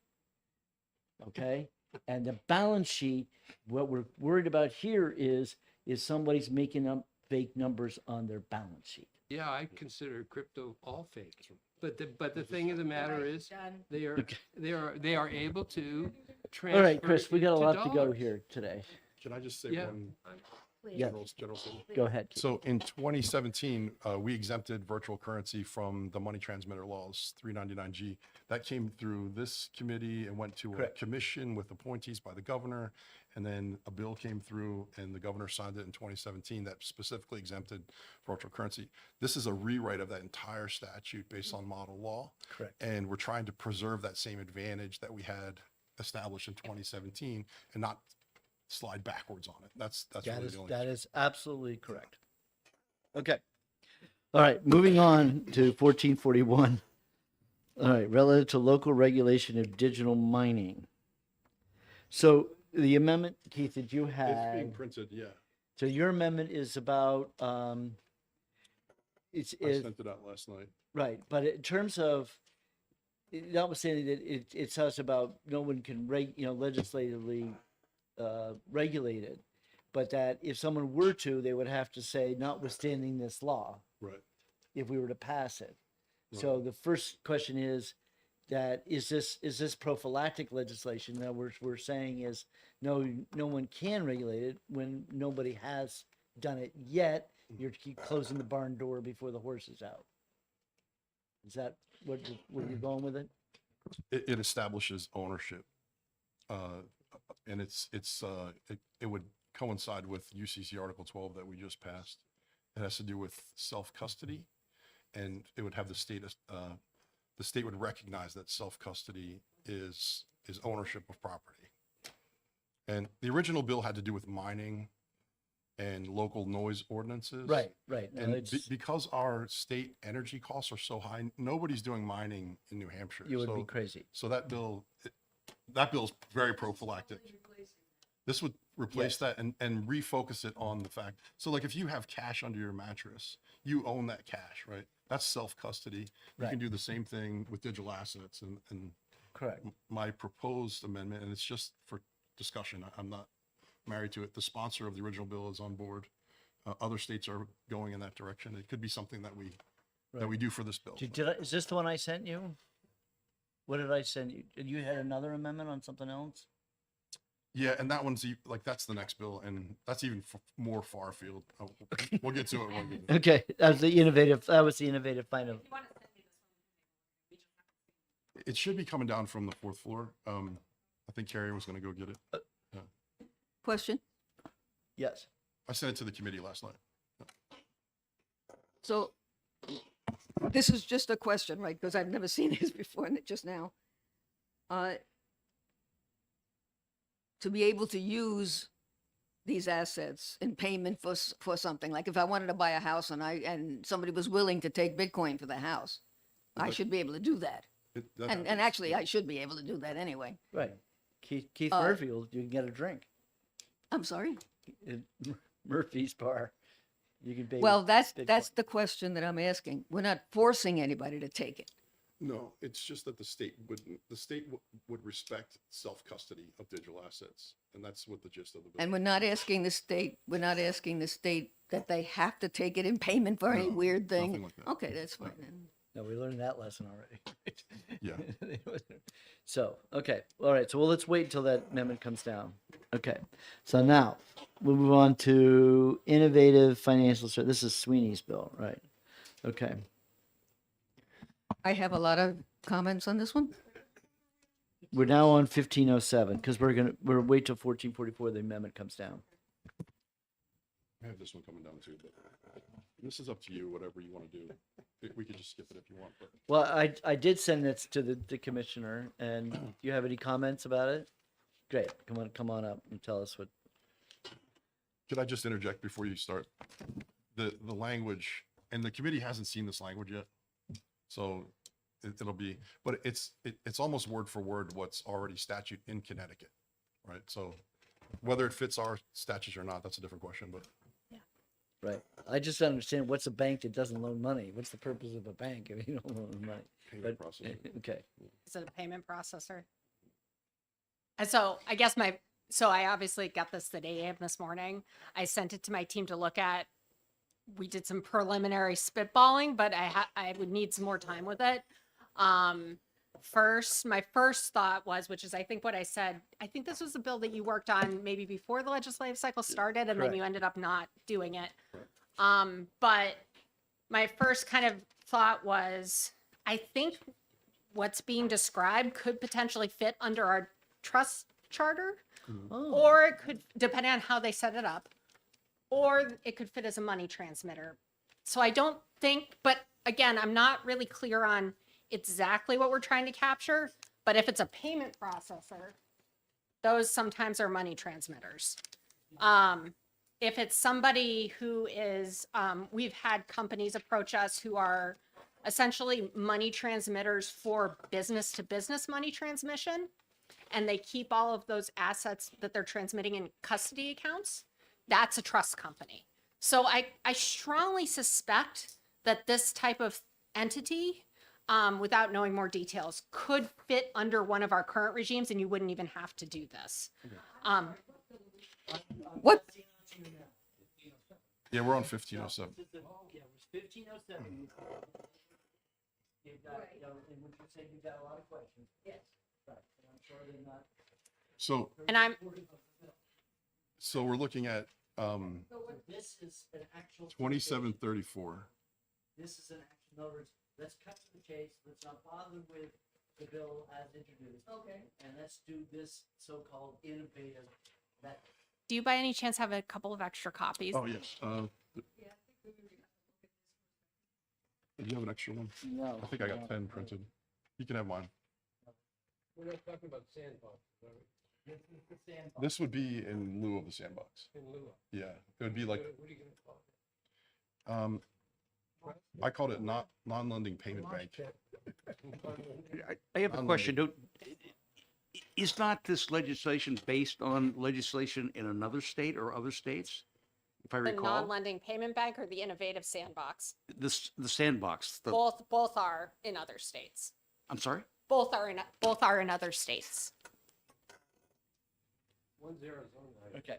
Okay? And the balance sheet, what we're worried about here is somebody's making up fake numbers on their balance sheet. Yeah, I consider crypto all fake. But the thing of the matter is, they are able to transfer. All right, Chris, we it got a lot to go dollars. here today. Can I just say Yeah. one Yeah. general statement? Go ahead. So in 2017, we exempted virtual currency from the money transmitter laws, 399G. That came through this committee and went to a Correct. commission with appointees by the governor. And then a bill came through and the governor signed it in 2017 that specifically exempted virtual currency. This is a rewrite of that entire statute based on model law. Correct. And we're trying to preserve that same advantage that we had established in 2017 and not slide backwards on it. That's really the only. That is absolutely correct. Okay. All right, moving on to 1441. All right, relative to local regulation of digital mining. So the amendment, Keith, that you It's being had, printed, yeah. so your amendment is about, it's, I is sent it out last night. right, but in terms of, notwithstanding that it says about no one can legislatively regulate it, but that if someone were to, they would have to say, notwithstanding this law, Right. if we were to pass it. So the first question is that is this prophylactic legislation that we're saying is no one can regulate it when nobody has done it yet. You're keep closing the barn door before the horse is out. Is that where you're going with it? It establishes ownership. And it would coincide with UCC Article 12 that we just passed. It has to do with self-custody, and it would have the state would recognize that self-custody is ownership of property. And the original bill had to do with mining, and local noise ordinances. Right, right. No, And it's, because our state energy costs are so high, nobody's doing mining in New Hampshire. you would be So- crazy. So that bill's very prophylactic. This would replace that and refocus it on the fact. So like if you have cash under your mattress, you own that cash, right? That's self-custody. You Right. can do the same thing with digital assets and Correct. my proposed amendment, and it's just for discussion. I'm not married to it. The sponsor of the original bill is on board. Other states are going in that direction. It could be something that we do for this bill. Is this the one I sent you? What did I send you? Did you had another amendment on something else? Yeah, and that one's like that's the next bill, and that's even more far field. We'll get to it. When we get to it. Okay, that was the innovative final. It should be coming down from the fourth floor. I think Carrie was going to go get it. Question? Yes. I sent it to the committee last night. So this is just a question, right? Because I've never seen this before and just now. To be able to use these assets in payment for something, like if I wanted to buy a house and somebody was willing to take Bitcoin for the house, I should be able to do that. And actually, I should be able to do that anyway. Right. Keith Murphy, you can get a drink. I'm sorry? At Murphy's Bar. You can pay. Well, that's Bitcoin. the question that I'm asking. We're not forcing anybody to take it. No, it's just that the state would respect self-custody of digital assets, and that's what the gist of the bill. And we're not asking the state that they have to take it in payment for any No, weird thing. nothing like that. Okay, that's fine then. No, we learned that lesson already. Yeah. So, okay. All right. So, let's wait until that amendment comes down. Okay. So now we'll move on to innovative financial service. This is Sweeney's bill, right? Okay. I have a lot of comments on this one. We're now on 1507 because we're wait till 1444 the amendment comes down. I have this one coming down too, but this is up to you, whatever you want to do. We could just skip it if you want, but Well, I did send this to the commissioner, and do you have any comments about it? Great. Come on up and tell us what. could I just interject before you start? The language, and the committee hasn't seen this language yet, so it'll be, but it's almost word for word what's already statute in Connecticut, right? So whether it fits our statutes or not, that's a different question, but Right. I just don't understand what's a bank that doesn't loan money. What's the purpose of a bank if you don't loan money? payment But, processor. okay. Is it a payment processor? And so I guess I obviously got this at 8 a.m. this morning. I sent it to my team to look at. We did some preliminary spitballing, but I would need some more time with it. My first thought was, which is I think what I said, I think this was a bill that you worked on maybe before the legislative cycle started, and then you Correct. ended up not doing it. But my first kind of thought was, I think what's being described could potentially fit under our trust charter, or it could, depending on how they set it up, or it could fit as a money transmitter. So I don't think, but again, I'm not really clear on exactly what we're trying to capture, but if it's a payment processor, those sometimes are money transmitters. If it's somebody who is, we've had companies approach us who are essentially money transmitters for business to business money transmission, and they keep all of those assets that they're transmitting in custody accounts. That's a trust company. So I strongly suspect that this type of entity, without knowing more details, could fit under one of our current regimes, and you wouldn't even have to do this. What? yeah, we're on 1507. Yeah, it was 1507. You've got, in which you said you've got a lot of questions. Yes. Right. And I'm sure they're not. So And I'm, we're looking at This is an actual. 2734. This is an action. In other words, let's cut to the chase. Let's not bother with the bill as introduced. Okay. And let's do this so-called innovative method. do you by any chance have a couple of extra copies? Oh yes. Do you have an extra one? No. I think I got 10 printed. You can have mine. We're not talking about sandbox, are we? This would be in lieu of the sandbox. In lieu of. Yeah, it would be like, What are you gonna call it? I called it not non-lending payment bank. I have a question. Is not this legislation based on legislation in another state or other states? If I The recall, non-lending payment bank or the innovative sandbox? the sandbox. Both are in other states. I'm sorry? Both are in other states. One's Arizona. Okay.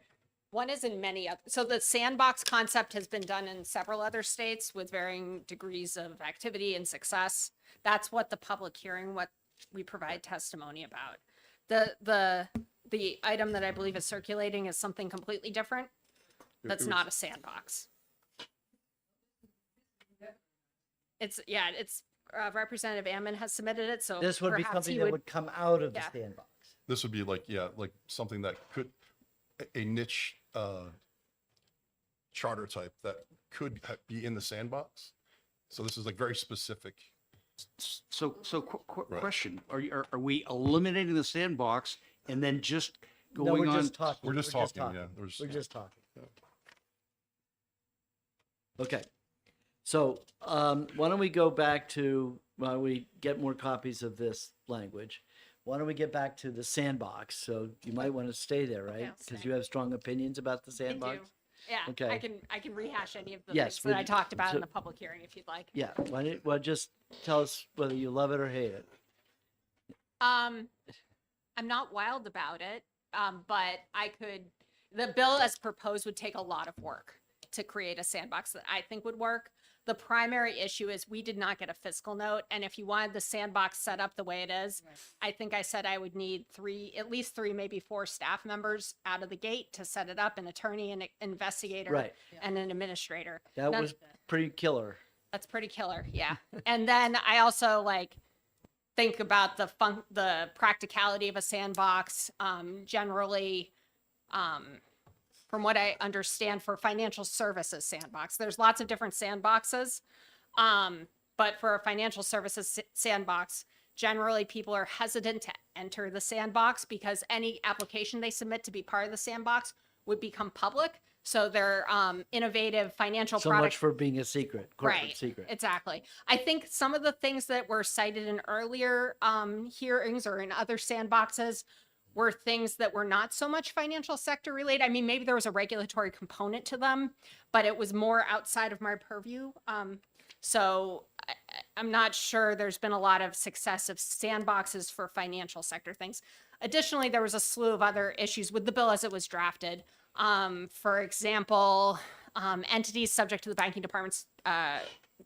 One is in many other, so the sandbox concept has been done in several other states with varying degrees of activity and success. That's what the public hearing, what we provide testimony about. The item that I believe is circulating is something completely different. That's not a sandbox. It's Representative Ammon has submitted it, so This would be perhaps something he that would come out of the Yeah. sandbox. This would be like, yeah, like something that could, a niche charter type that could be in the sandbox. So this is like very specific. So Right. question, are we eliminating the sandbox and then just No, going we're on? just talking. We're just talking, yeah. There's- We're just talking. Okay. So, why don't we go back to, while we get more copies of this language, why don't we get back to the sandbox? So you might want to stay there, right? I'll Because stay. you have strong opinions about the I sandbox? do. Yeah, Okay. I can rehash any of the Yes, things that I would- talked about so- in the public hearing if you'd like. Yeah, well, just tell us whether you love it or hate it. I'm not wild about it, but the bill as proposed would take a lot of work to create a sandbox that I think would work. The primary issue is we did not get a fiscal note, and if you wanted the sandbox set up the way it is, I think I said I would need at least three, maybe four staff members out of the gate to set it up, an attorney, an investigator, Right. and an administrator. That None- was pretty killer. That's pretty killer, yeah. And then I also think about the practicality of a sandbox. Generally, from what I understand, for financial services sandbox, there's lots of different sandboxes. But for a financial services sandbox, generally people are hesitant to enter the sandbox because any application they submit to be part of the sandbox would become public. So their innovative financial So product much for being a secret, corporate Right, secret. exactly. I think some of the things that were cited in earlier hearings or in other sandboxes were things that were not so much financial sector related. I mean, maybe there was a regulatory component to them, but it was more outside of my purview. So I'm not sure there's been a lot of success of sandboxes for financial sector things. Additionally, there was a slew of other issues with the bill as it was drafted. For example, entities subject to the banking department's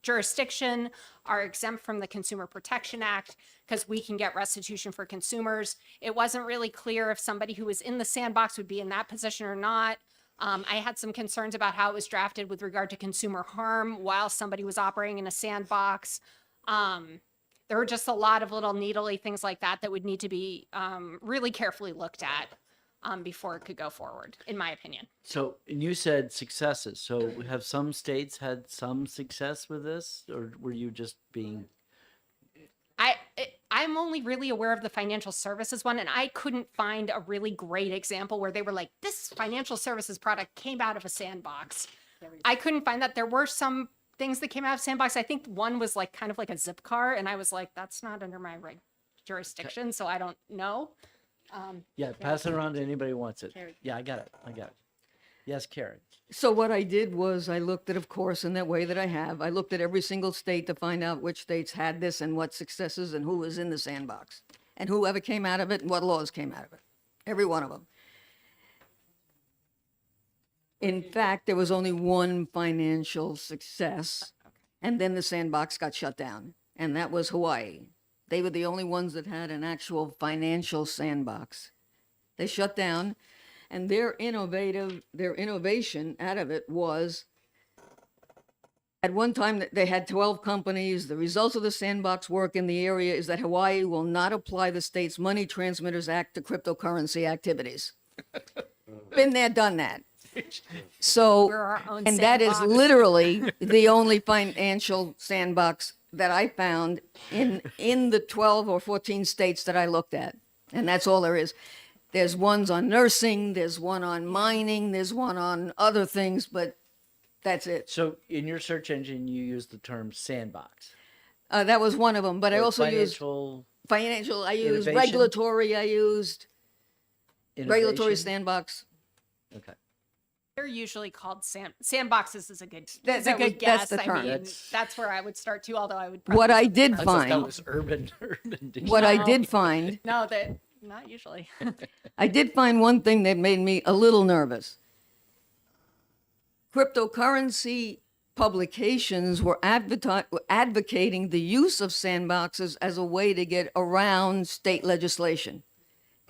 jurisdiction are exempt from the Consumer Protection Act because we can get restitution for consumers. It wasn't really clear if somebody who was in the sandbox would be in that position or not. I had some concerns about how it was drafted with regard to consumer harm while somebody was operating in a sandbox. There were just a lot of little needly things like that that would need to be really carefully looked at before it could go forward, in my opinion. So, and you said successes. So have some states had some success with this, or were you just being? I'm only really aware of the financial services one, and I couldn't find a really great example where they were like, this financial services product came out of a sandbox. I couldn't find that. There were some things that came out of sandbox. I think one was kind of like a Zipcar, and I was like, that's not under my jurisdiction, so I don't know. Yeah, pass it around to anybody who wants it. Carrie. Yeah, I got it. Yes, Karen. So what I did was I looked at, of course, in that way that I have, I looked at every single state to find out which states had this and what successes and who was in the sandbox and whoever came out of it and what laws came out of it. Every one of them. In fact, there was only one financial success, and then the sandbox got shut down, and that was Hawaii. They were the only ones that had an actual financial sandbox. They shut down, and their innovation out of it was, at one time they had 12 companies. The results of the sandbox work in the area is that Hawaii will not apply the state's Money Transmitters Act to cryptocurrency activities. Been there, done that. So, We're our own and that is sandbox. literally the only financial sandbox that I found in the 12 or 14 states that I looked at. And that's all there is. There's ones on nursing, there's one on mining, there's one on other things, but that's it. So in your search engine, you use the term sandbox. That was one of them, but I Or also used financial I used innovation? regulatory, I used regulatory innovation? sandbox. Okay. They're usually called sandboxes is a good, That- is that a good was- guess. that's the I term. mean, That's- that's where I would start too, although I would. What I probably- did I thought that find, was urban what I No. did find, No, that, not usually. I did find one thing that made me a little nervous. Cryptocurrency publications were advocating the use of sandboxes as a way to get around state legislation,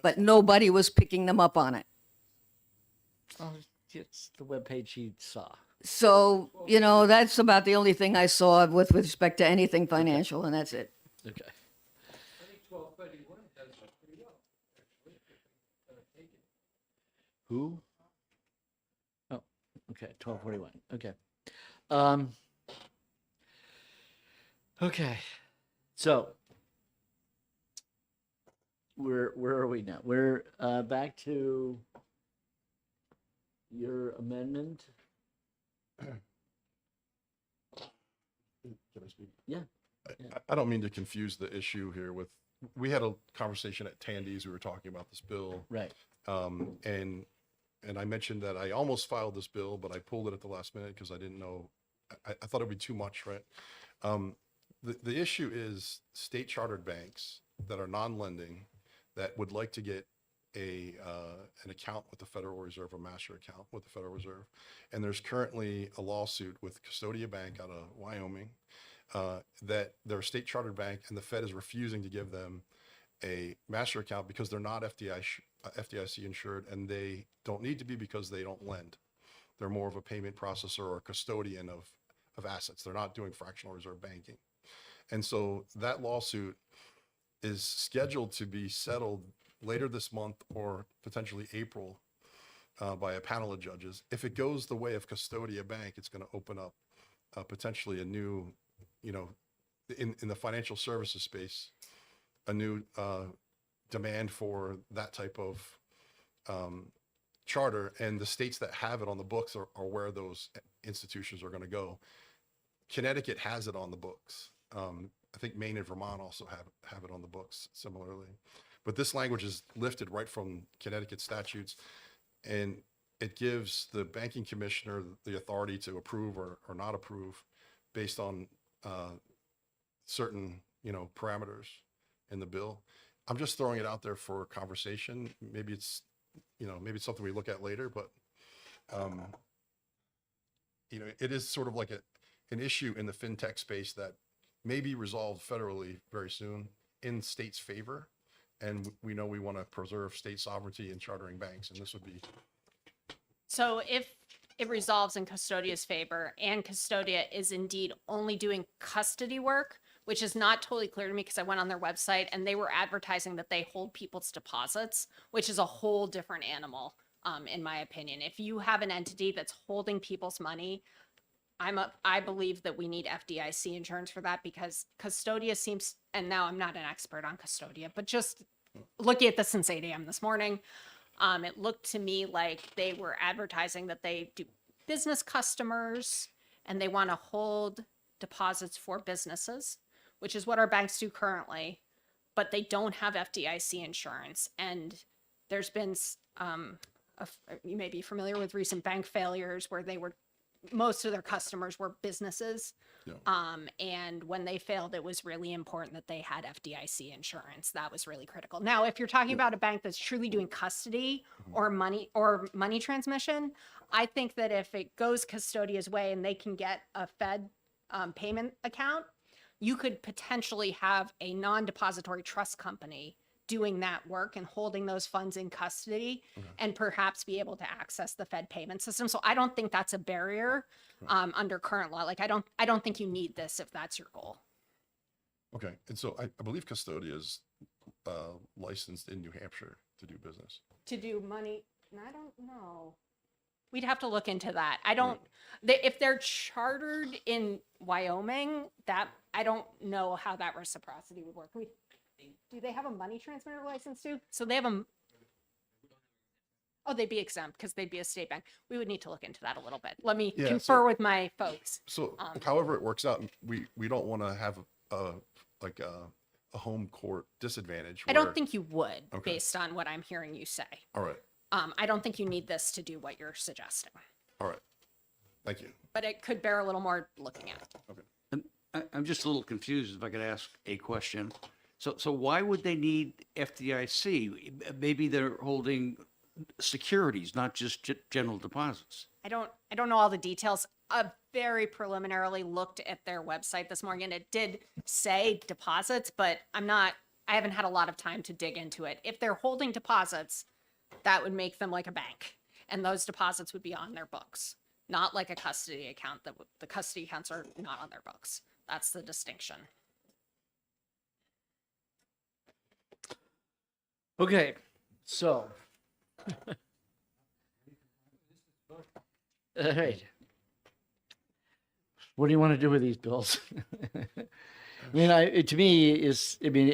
but nobody was picking them up on it. Oh, it's the webpage you saw. So, you know, that's about the only thing I saw with respect to anything financial, and that's it. Okay. I think 1231 does it pretty well, actually. Who? Oh, okay, 1241. Okay. Um, okay. So where are we now? We're back to your amendment. Can I speak? Yeah. I don't mean to confuse the issue here with, we had a conversation at Tandy's, we were talking about this bill. Right. And I mentioned that I almost filed this bill, but I pulled it at the last minute because I didn't know, I thought it'd be too much, right? The issue is state chartered banks that are non-lending that would like to get an account with the Federal Reserve, a master account with the Federal Reserve. And there's currently a lawsuit with Custodia Bank out of Wyoming that they're a state chartered bank and the Fed is refusing to give them a master account because they're not FDIC insured and they don't need to be because they don't lend. They're more of a payment processor or a custodian of assets. They're not doing fractional reserve banking. And so that lawsuit is scheduled to be settled later this month or potentially April by a panel of judges. If it goes the way of Custodia Bank, it's going to open up potentially a new, you know, in the financial services space, a new demand for that type of charter, and the states that have it on the books are where those institutions are going to go. Connecticut has it on the books. I think Maine and Vermont also have it on the books similarly. But this language is lifted right from Connecticut statutes, and it gives the banking commissioner the authority to approve or not approve based on certain, you know, parameters in the bill. I'm just throwing it out there for conversation. Maybe it's, you know, maybe it's something we look at later, but you know, it is sort of like an issue in the fintech space that may be resolved federally very soon in states' favor. And we know we want to preserve state sovereignty in chartering banks, and this would be. So if it resolves in Custodia's favor and Custodia is indeed only doing custody work, which is not totally clear to me because I went on their website and they were advertising that they hold people's deposits, which is a whole different animal, in my opinion. If you have an entity that's holding people's money, I believe that we need FDIC insurance for that because Custodia seems, and now I'm not an expert on Custodia, but just looking at this since 8 a.m. this morning, it looked to me like they were advertising that they do business customers and they want to hold deposits for businesses, which is what our banks do currently, but they don't have FDIC insurance. And there's been, you may be familiar with recent bank failures where most of their customers were businesses. Yeah. And when they failed, it was really important that they had FDIC insurance. That was really critical. Now, if you're talking about a bank that's truly doing custody or money transmission, I think that if it goes Custodia's way and they can get a Fed payment account, you could potentially have a non-depository trust company doing that work and holding those funds in custody and perhaps be able to access the Fed payment system. So I don't think that's a barrier under current law. Like I don't think you need this if that's your goal. Okay, and so I believe Custodia is licensed in New Hampshire to do business. To do money, I don't know. We'd have to look into that. I don't, if they're chartered in Wyoming, that I don't know how that reciprocity would work. Do they have a money transmitter license too? So they have a, Oh, they'd be exempt because they'd be a state bank. We would need to look into that a little bit. Let me Yeah, confer so- with my folks. So however it works out, we don't want to have like a home court disadvantage. I don't where- think you would, Okay. based on what I'm hearing you say. All right. I don't think you need this to do what you're suggesting, All right. Thank you. but it could bear a little more looking at. I'm just a little confused if I could ask a question. So why would they need FDIC? Maybe they're holding securities, not just general deposits. I don't know all the details. I very preliminarily looked at their website this morning. It did say deposits, but I haven't had a lot of time to dig into it. If they're holding deposits, that would make them like a bank, and those deposits would be on their books, not like a custody account. The custody accounts are not on their books. That's the distinction. Okay, so. All right. What do you want to do with these bills? I mean, to me,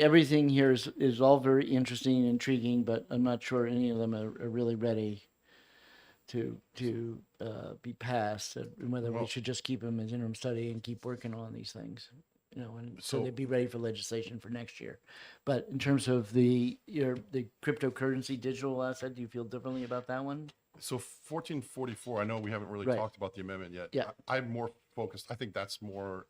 everything here is all very interesting and intriguing, but I'm not sure any of them are really ready to be passed, and whether we should just keep them as interim study and keep working on these things, and so they'd be ready for legislation for next year. But in terms of the cryptocurrency digital asset, do you feel differently about that one? So 1444, I know we haven't really Right. talked about the amendment yet. Yeah. I'm more focused. I think that's more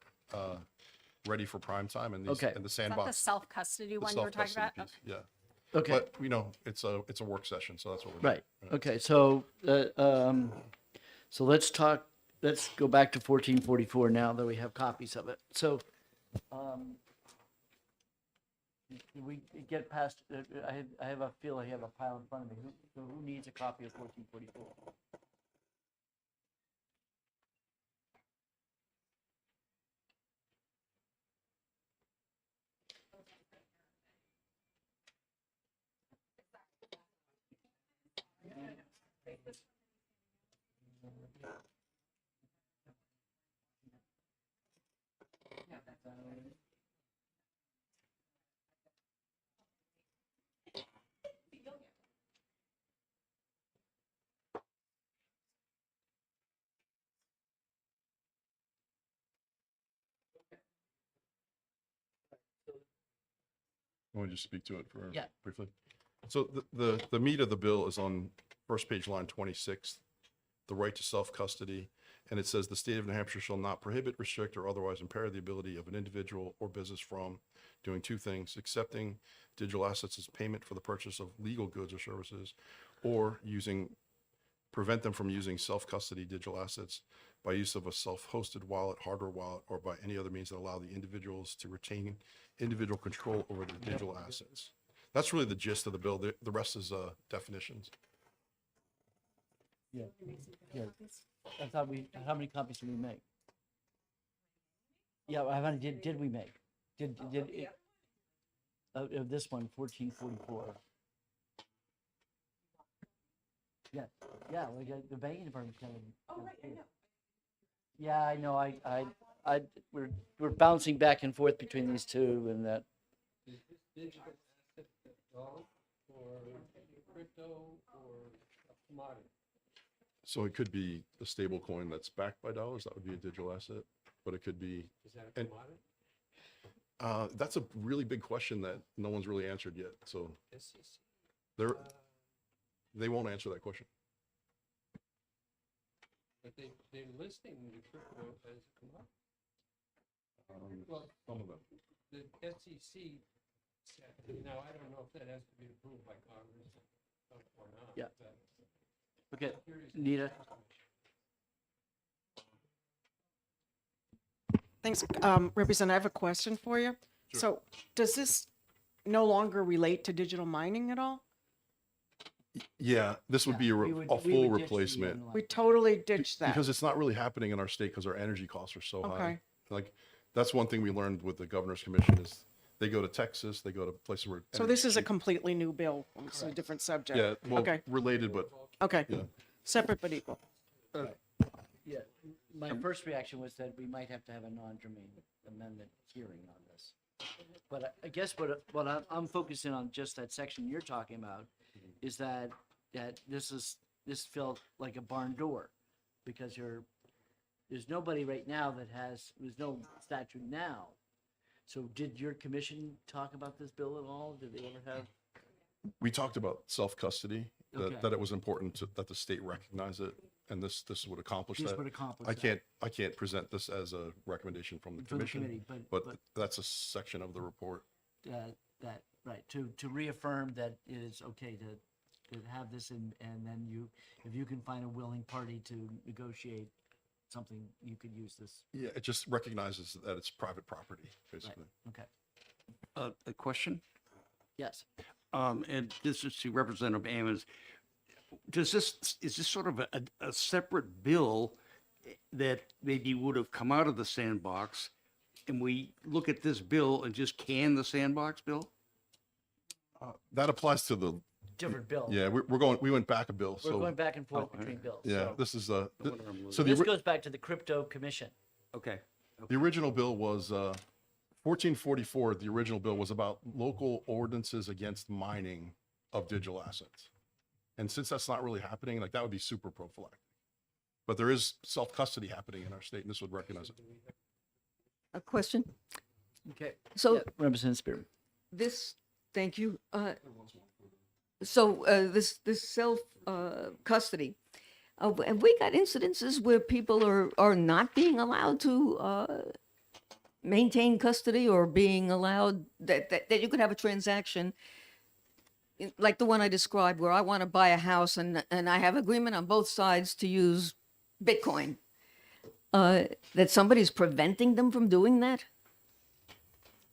ready for prime time and Okay. and the Is that sandbox. the self-custody the one you were talking about? self-custody piece, Yeah. Okay. But it's a work session, so that's what we're doing. Right. Okay. So, so let's go back to 1444 now that we have copies of it. So, we get past. I have a feel I have a pile in front of me. Who needs a copy of 1444? I want to just speak to it for Yeah. briefly. So the meat of the bill is on first page line 26, the right to self-custody. And it says the state of New Hampshire shall not prohibit, restrict, or otherwise impair the ability of an individual or business from doing two things: accepting digital assets as payment for the purchase of legal goods or services, or prevent them from using self-custody digital assets by use of a self-hosted wallet, hardware wallet, or by any other means that allow the individuals to retain individual control over their digital assets. That's really the gist of the bill. The rest is definitions. Yeah. Yeah. I thought how many copies did we make? Yeah, how many did we make? Did it, of this one, 1444? Yeah, yeah, we got the banking department coming. Oh, right, I know. Yeah, I know, we're bouncing back and forth between these two, and that. Is this digital asset dollar or crypto or a commodity? So it could be a stable coin that's backed by dollars. That would be a digital asset, but it could be. Is that a and- commodity? That's a really big question that no one's really answered yet. So SEC? they won't answer that question. But they're listing the crypto as a commodity. Well, Some of them. the SEC said, now I don't know if that has to be approved by Congress or not. Yeah. but Okay, I'm curious. Nita? Thanks. Representative, I have a question for you. So does this no longer relate to digital mining at all? Yeah, this would be a we would full ditch the replacement. online. We totally ditched that. Because it's not really happening in our state because our energy costs are so high. Okay. Like, that's one thing we learned with the governor's commission is they go to Texas, they go to places where. So this is a completely new bill. It's a different subject. Yeah, well, Okay, related, but okay. yeah. Separate but equal. Yeah, my first reaction was that we might have to have a non-germane amendment hearing on this. But I guess what I'm focusing on, just that section you're talking about, is that that this felt like a barn door because there's nobody right now there's no statute now. So did your commission talk about this bill at all? Did they ever have? We talked about self-custody, Okay. that it was important that the state recognize it, and this would accomplish This that. would accomplish I that. can't present this as a recommendation from the From the commission, committee, but but- that's a section of the report. That, right, to reaffirm that it is okay to have this and then if you can find a willing party to negotiate something, you could use this. Yeah, it just recognizes that it's private property, basically. Okay, A question? yes. And this is to Representative Ammons. Is this sort of a separate bill that maybe would have come out of the sandbox? And we look at this bill and just can the sandbox bill? That applies to the, Different bill. yeah, we went back a bill, We're so. going back and forth Oh, between bills. Yeah, so- this is, wonder I'm so This goes back to the crypto commission. Okay. the original bill was, 1444, the original bill was about local ordinances against mining of digital assets. And since that's not really happening, like that would be super prophylactic. But there is self-custody happening in our state, and this would recognize it. A question? Okay. So Yeah, Representative Spearman. this, thank you. So this self custody, have we got incidences where people are not being allowed to maintain custody or being allowed that you could have a transaction like the one I described where I want to buy a house and I have agreement on both sides to use Bitcoin, that somebody's preventing them from doing that?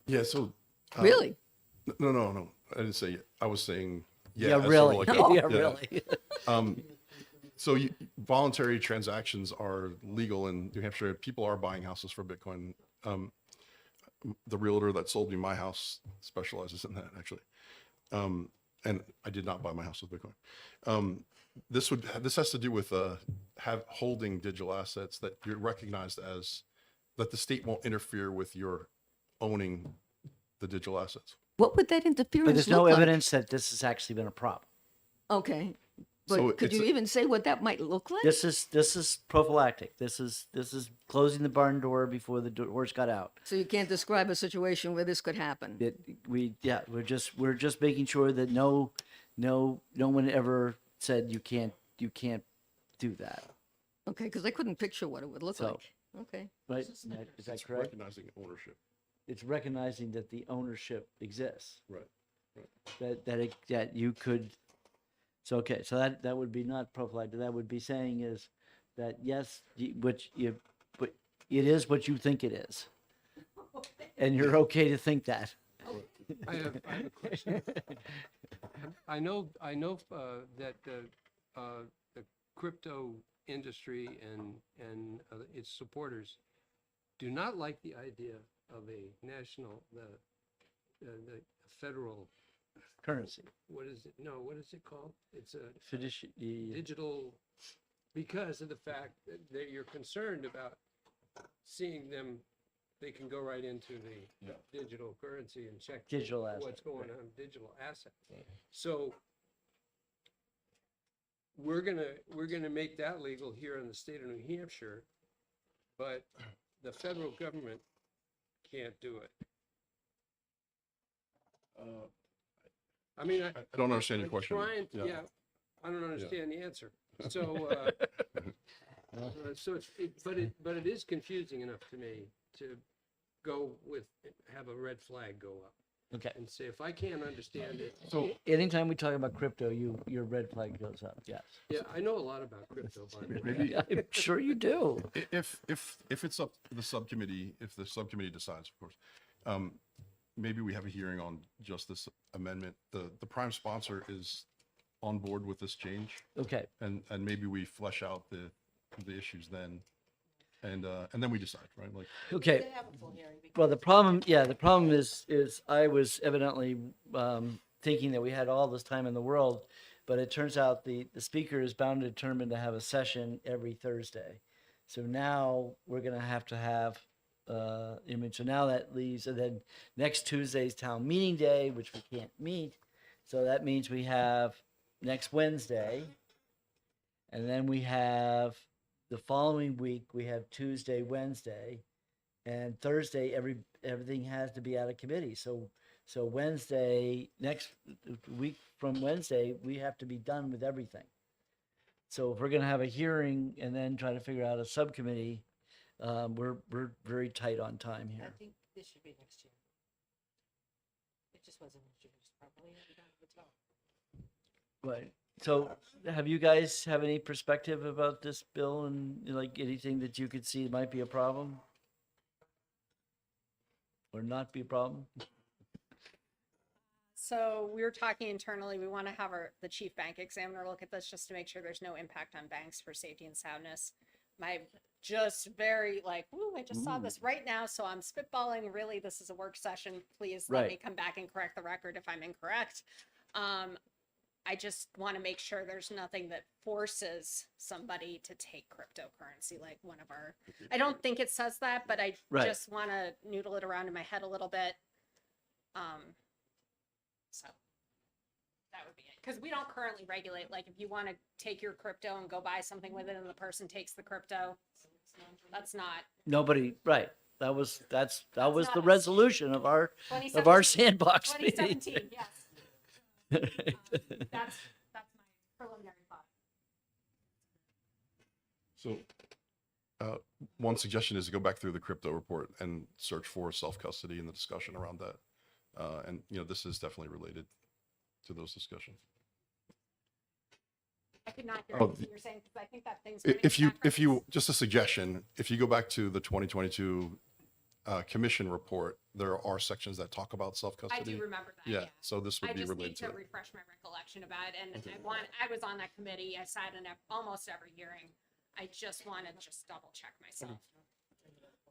Yeah, so. Really? No. I didn't say, I was saying, yeah. Yeah, as sort of really. like Yeah, really. So voluntary transactions are legal in New Hampshire. People are buying houses for Bitcoin. The realtor that sold me my house specializes in that, actually. And I did not buy my house with Bitcoin. This has to do with holding digital assets that you're recognized as, that the state won't interfere with your owning the digital assets. What would that interference But there's no look like? evidence that this has actually been a problem. Okay. But So could it's you a- even say what that might look like? This is prophylactic. This is closing the barn door before the horse got out. So you can't describe a situation where this could happen. We're just making sure that no one ever said you can't do that. Okay, because I couldn't picture what it would look So- like. Okay. Right? Is that It's correct? recognizing ownership. It's recognizing that the ownership exists. Right. That you could. So okay, so that would be not prophylactic. That would be saying is that yes, but it is what you think it is, and you're okay to think that. I have a question. I know that the crypto industry and its supporters do not like the idea of a national, the federal, Currency. what is it? No, what is it called? It's a Fiduciary. digital, because of the fact that you're concerned about seeing them, they can go right into the digital currency and check Digital asset, what's going on, digital asset. So we're gonna make that legal here in the state of New Hampshire, but the federal government can't do it. I mean, I don't understand your I'm question. trying- Yeah. yeah, I don't understand the answer. So, so but it is confusing enough to me to go with, have a red flag go up Okay. and say, if I can't understand it. So Anytime we talk about crypto, your red flag goes up. Yes. Yeah, I know a lot about crypto, by the way. maybe I'm sure you do. if it's up to the subcommittee, if the subcommittee decides, of course, maybe we have a hearing on just this amendment. The prime sponsor is on board with this change, Okay. and maybe we flesh out the issues then, and then we decide, right? Like, Okay. Well, the problem is I was evidently thinking that we had all this time in the world, but it turns out the speaker is bound and determined to have a session every Thursday. So now we're going to have so now that leaves, and then next Tuesday's town meeting day, which we can't meet. So that means we have next Wednesday. And then we have the following week, we have Tuesday, Wednesday, and Thursday, everything has to be out of committee. So Wednesday, next week from Wednesday, we have to be done with everything. So if we're gonna have a hearing and then try to figure out a subcommittee, we're very tight on time I here. think this should be next year. It just wasn't introduced properly at the time. Right. So have you guys have any perspective about this bill and like anything that you could see might be a problem? Or not be a problem? So we were talking internally, we want to have the chief bank examiner look at this just to make sure there's no impact on banks for safety and soundness. My just very like, ooh, I just saw this right now, so I'm spitballing. Really, this is a work session. Please let me come back and correct the record if I'm incorrect. I just want to make sure there's nothing that forces somebody to take cryptocurrency like one of our, I don't think it says that, but I just want to noodle it around in my head a little bit. So that would be it. Because we don't currently regulate, like if you want to take your crypto and go buy something with it and the person takes the crypto, that's not. Nobody, right. That was the not- resolution of our 2017 sandbox meeting. 2017, yes. That's my preliminary thought. So, one suggestion is to go back through the crypto report and search for self-custody and the discussion around that. And, this is definitely related to those discussions. I could not hear Oh, anything you're saying because I think that thing's. Just a suggestion, if you go back to the 2022 commission report, there are sections that talk about I self-custody. do remember that. Yeah, so this would I be just need related to to it. refresh my recollection about it, and I was on that committee. I sat in almost every hearing. I just want to double check myself.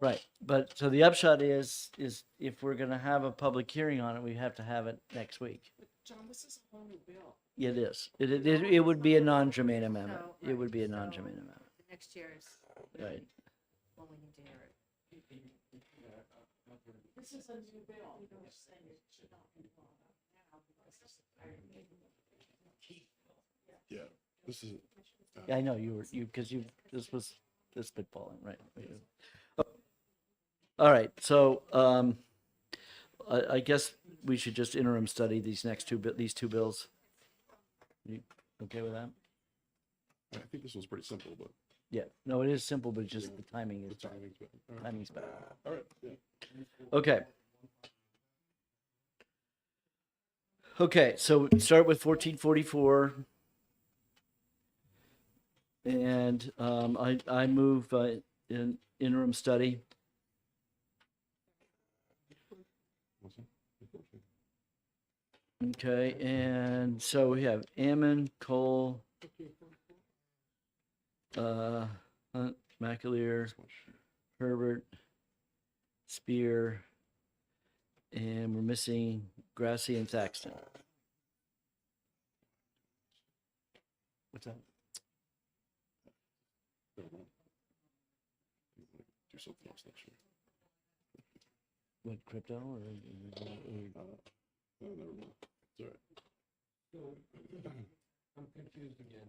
Right. But so the upshot is if we're going to have a public hearing on it, we have to have it next week. John, this is a whole new bill. It is. It would be a non-germane amendment. So, It would be a so non-germane amendment. Next year is Right. when we need to hear it. This is a new bill. You're saying it should not be brought up now because this is very big. Yeah, this is. Yeah, I know because this was spitballing, right? All right. So I guess we should just interim study these two bills. You okay with that? I think this was pretty simple, but. Yeah. No, it is simple, but just the timing is bad. timing's bad. All right. Timing's bad. All right, yeah. Okay. Okay, so start with 1444. And I move in interim study. Okay, and so we have Ammon, Cole, Hunt, McAleer, Herbert, Spear, and we're missing Grassy and Thaxton. What's that? Do something else next year. What, crypto or? No, never mind. It's all right. I'm confused again.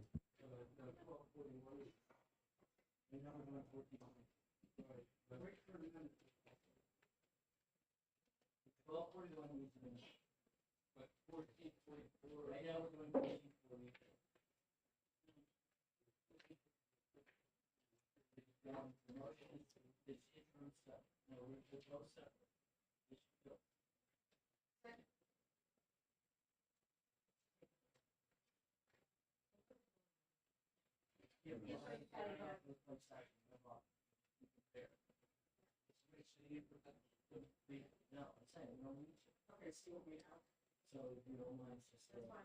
So if you don't mind, just stay up.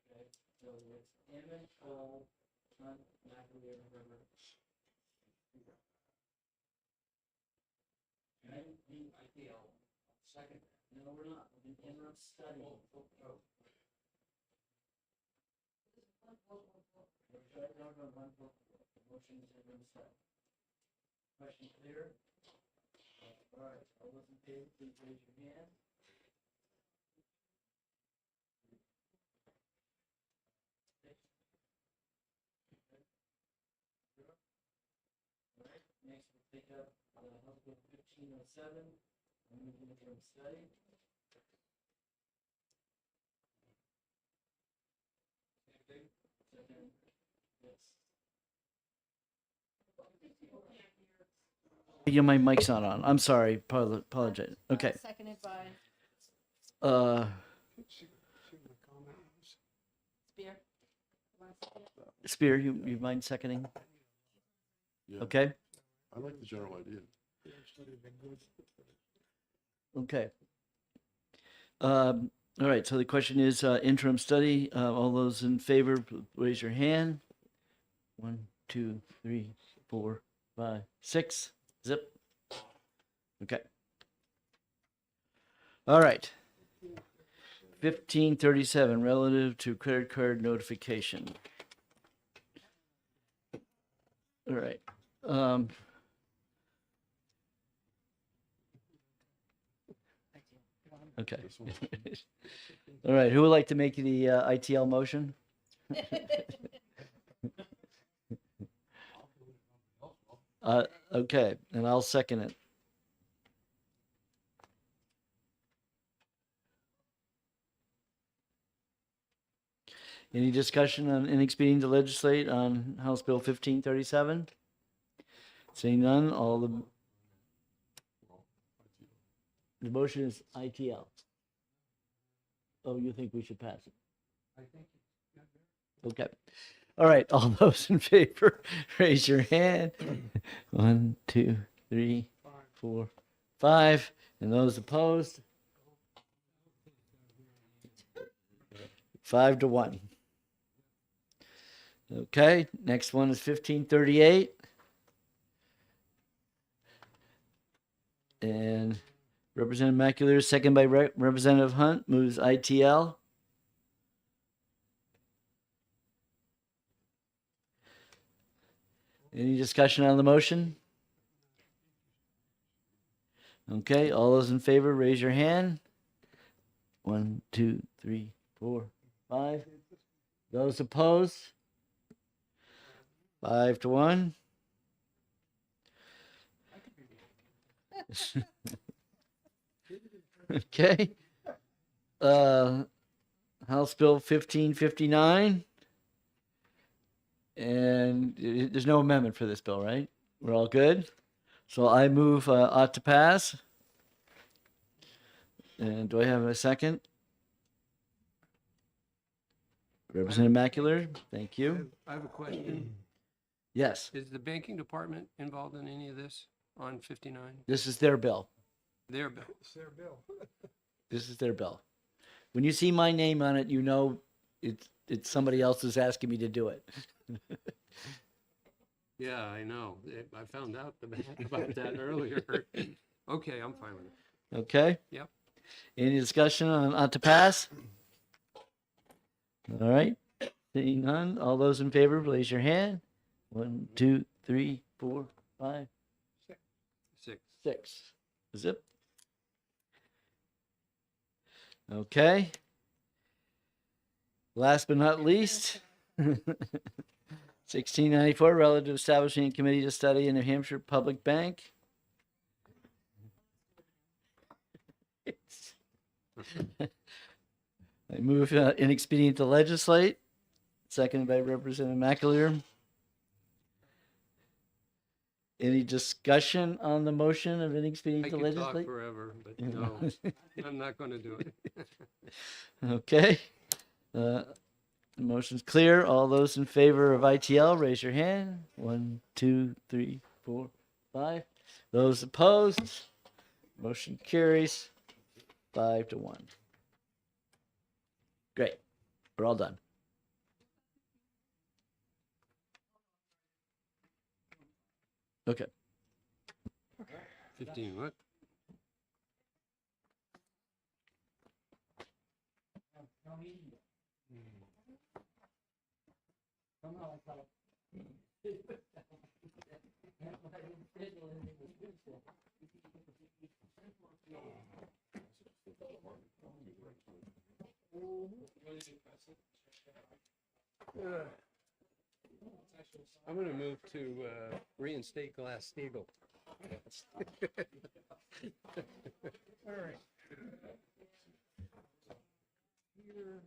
Okay, so it's Ammon, Cole, Hunt, McAleer, Herbert. And the ideal, second, no, we're not, we're in interim study. Motion is interim study. Question clear? All right, all those in favor, please raise your hand. Next, we'll pick up House Bill 1507, interim study. Yeah, my mic's not on. I'm sorry. Apologize. Okay. Seconded by Uh, Spear. Spear, you mind seconding? Yeah. Okay. I like the general idea. Okay. All right. So the question is interim study. All those in favor, raise your hand. 1, 2, 3, 4, 5, 6. Zip. Okay. All right. 1537 relative to credit card notification. All right. Okay. All right. Who would like to make the ITL motion? Okay, and I'll second it. Any discussion on inexpedient to legislate on House Bill 1537? Seeing none, all the motion is ITL. Oh, you think we should pass it? I think. Okay. All right, all those in favor, raise your hand. 1, 2, 3, 4, 5. And those opposed? 5 to 1. Okay, next one is 1538. And Representative Macular, second by Representative Hunt, moves ITL. Any discussion on the motion? Okay, all those in favor, raise your hand. 1, 2, 3, 4, 5. Those opposed? 5 to 1. Okay. House Bill 1559. And there's no amendment for this bill, right? We're all good? So I move ought to pass. And do I have a second? Representative Macular, thank you. I have a question. Yes, Is the banking department involved in any of this on 59? this is their bill. Their bill. This is their bill. When you see my name on it, you know it's somebody else who's asking me to do it. Yeah, I know. I found out about that earlier. Okay, I'm fine with it. Okay? Yep. Any discussion on ought to pass? All right. Seeing none, all those in favor, raise your hand. 1, 2, 3, 4, 5, 6. 6. Zip. Okay. Last but not least, 1694, relative to establishing a committee to study in New Hampshire Public Bank. I move inexpedient to legislate, seconded by Representative McAleer. Any discussion on the motion of inexpedient I to could talk legislate? forever, but no, I'm not going to do it. Okay. The motion's clear. All those in favor of ITL, raise your hand. 1, 2, 3, 4, 5. Those opposed? Motion carries 5 to 1. Great. We're all done. Okay. 15, what? I'm going to move to reinstate Glass-Steagall. All right. Here.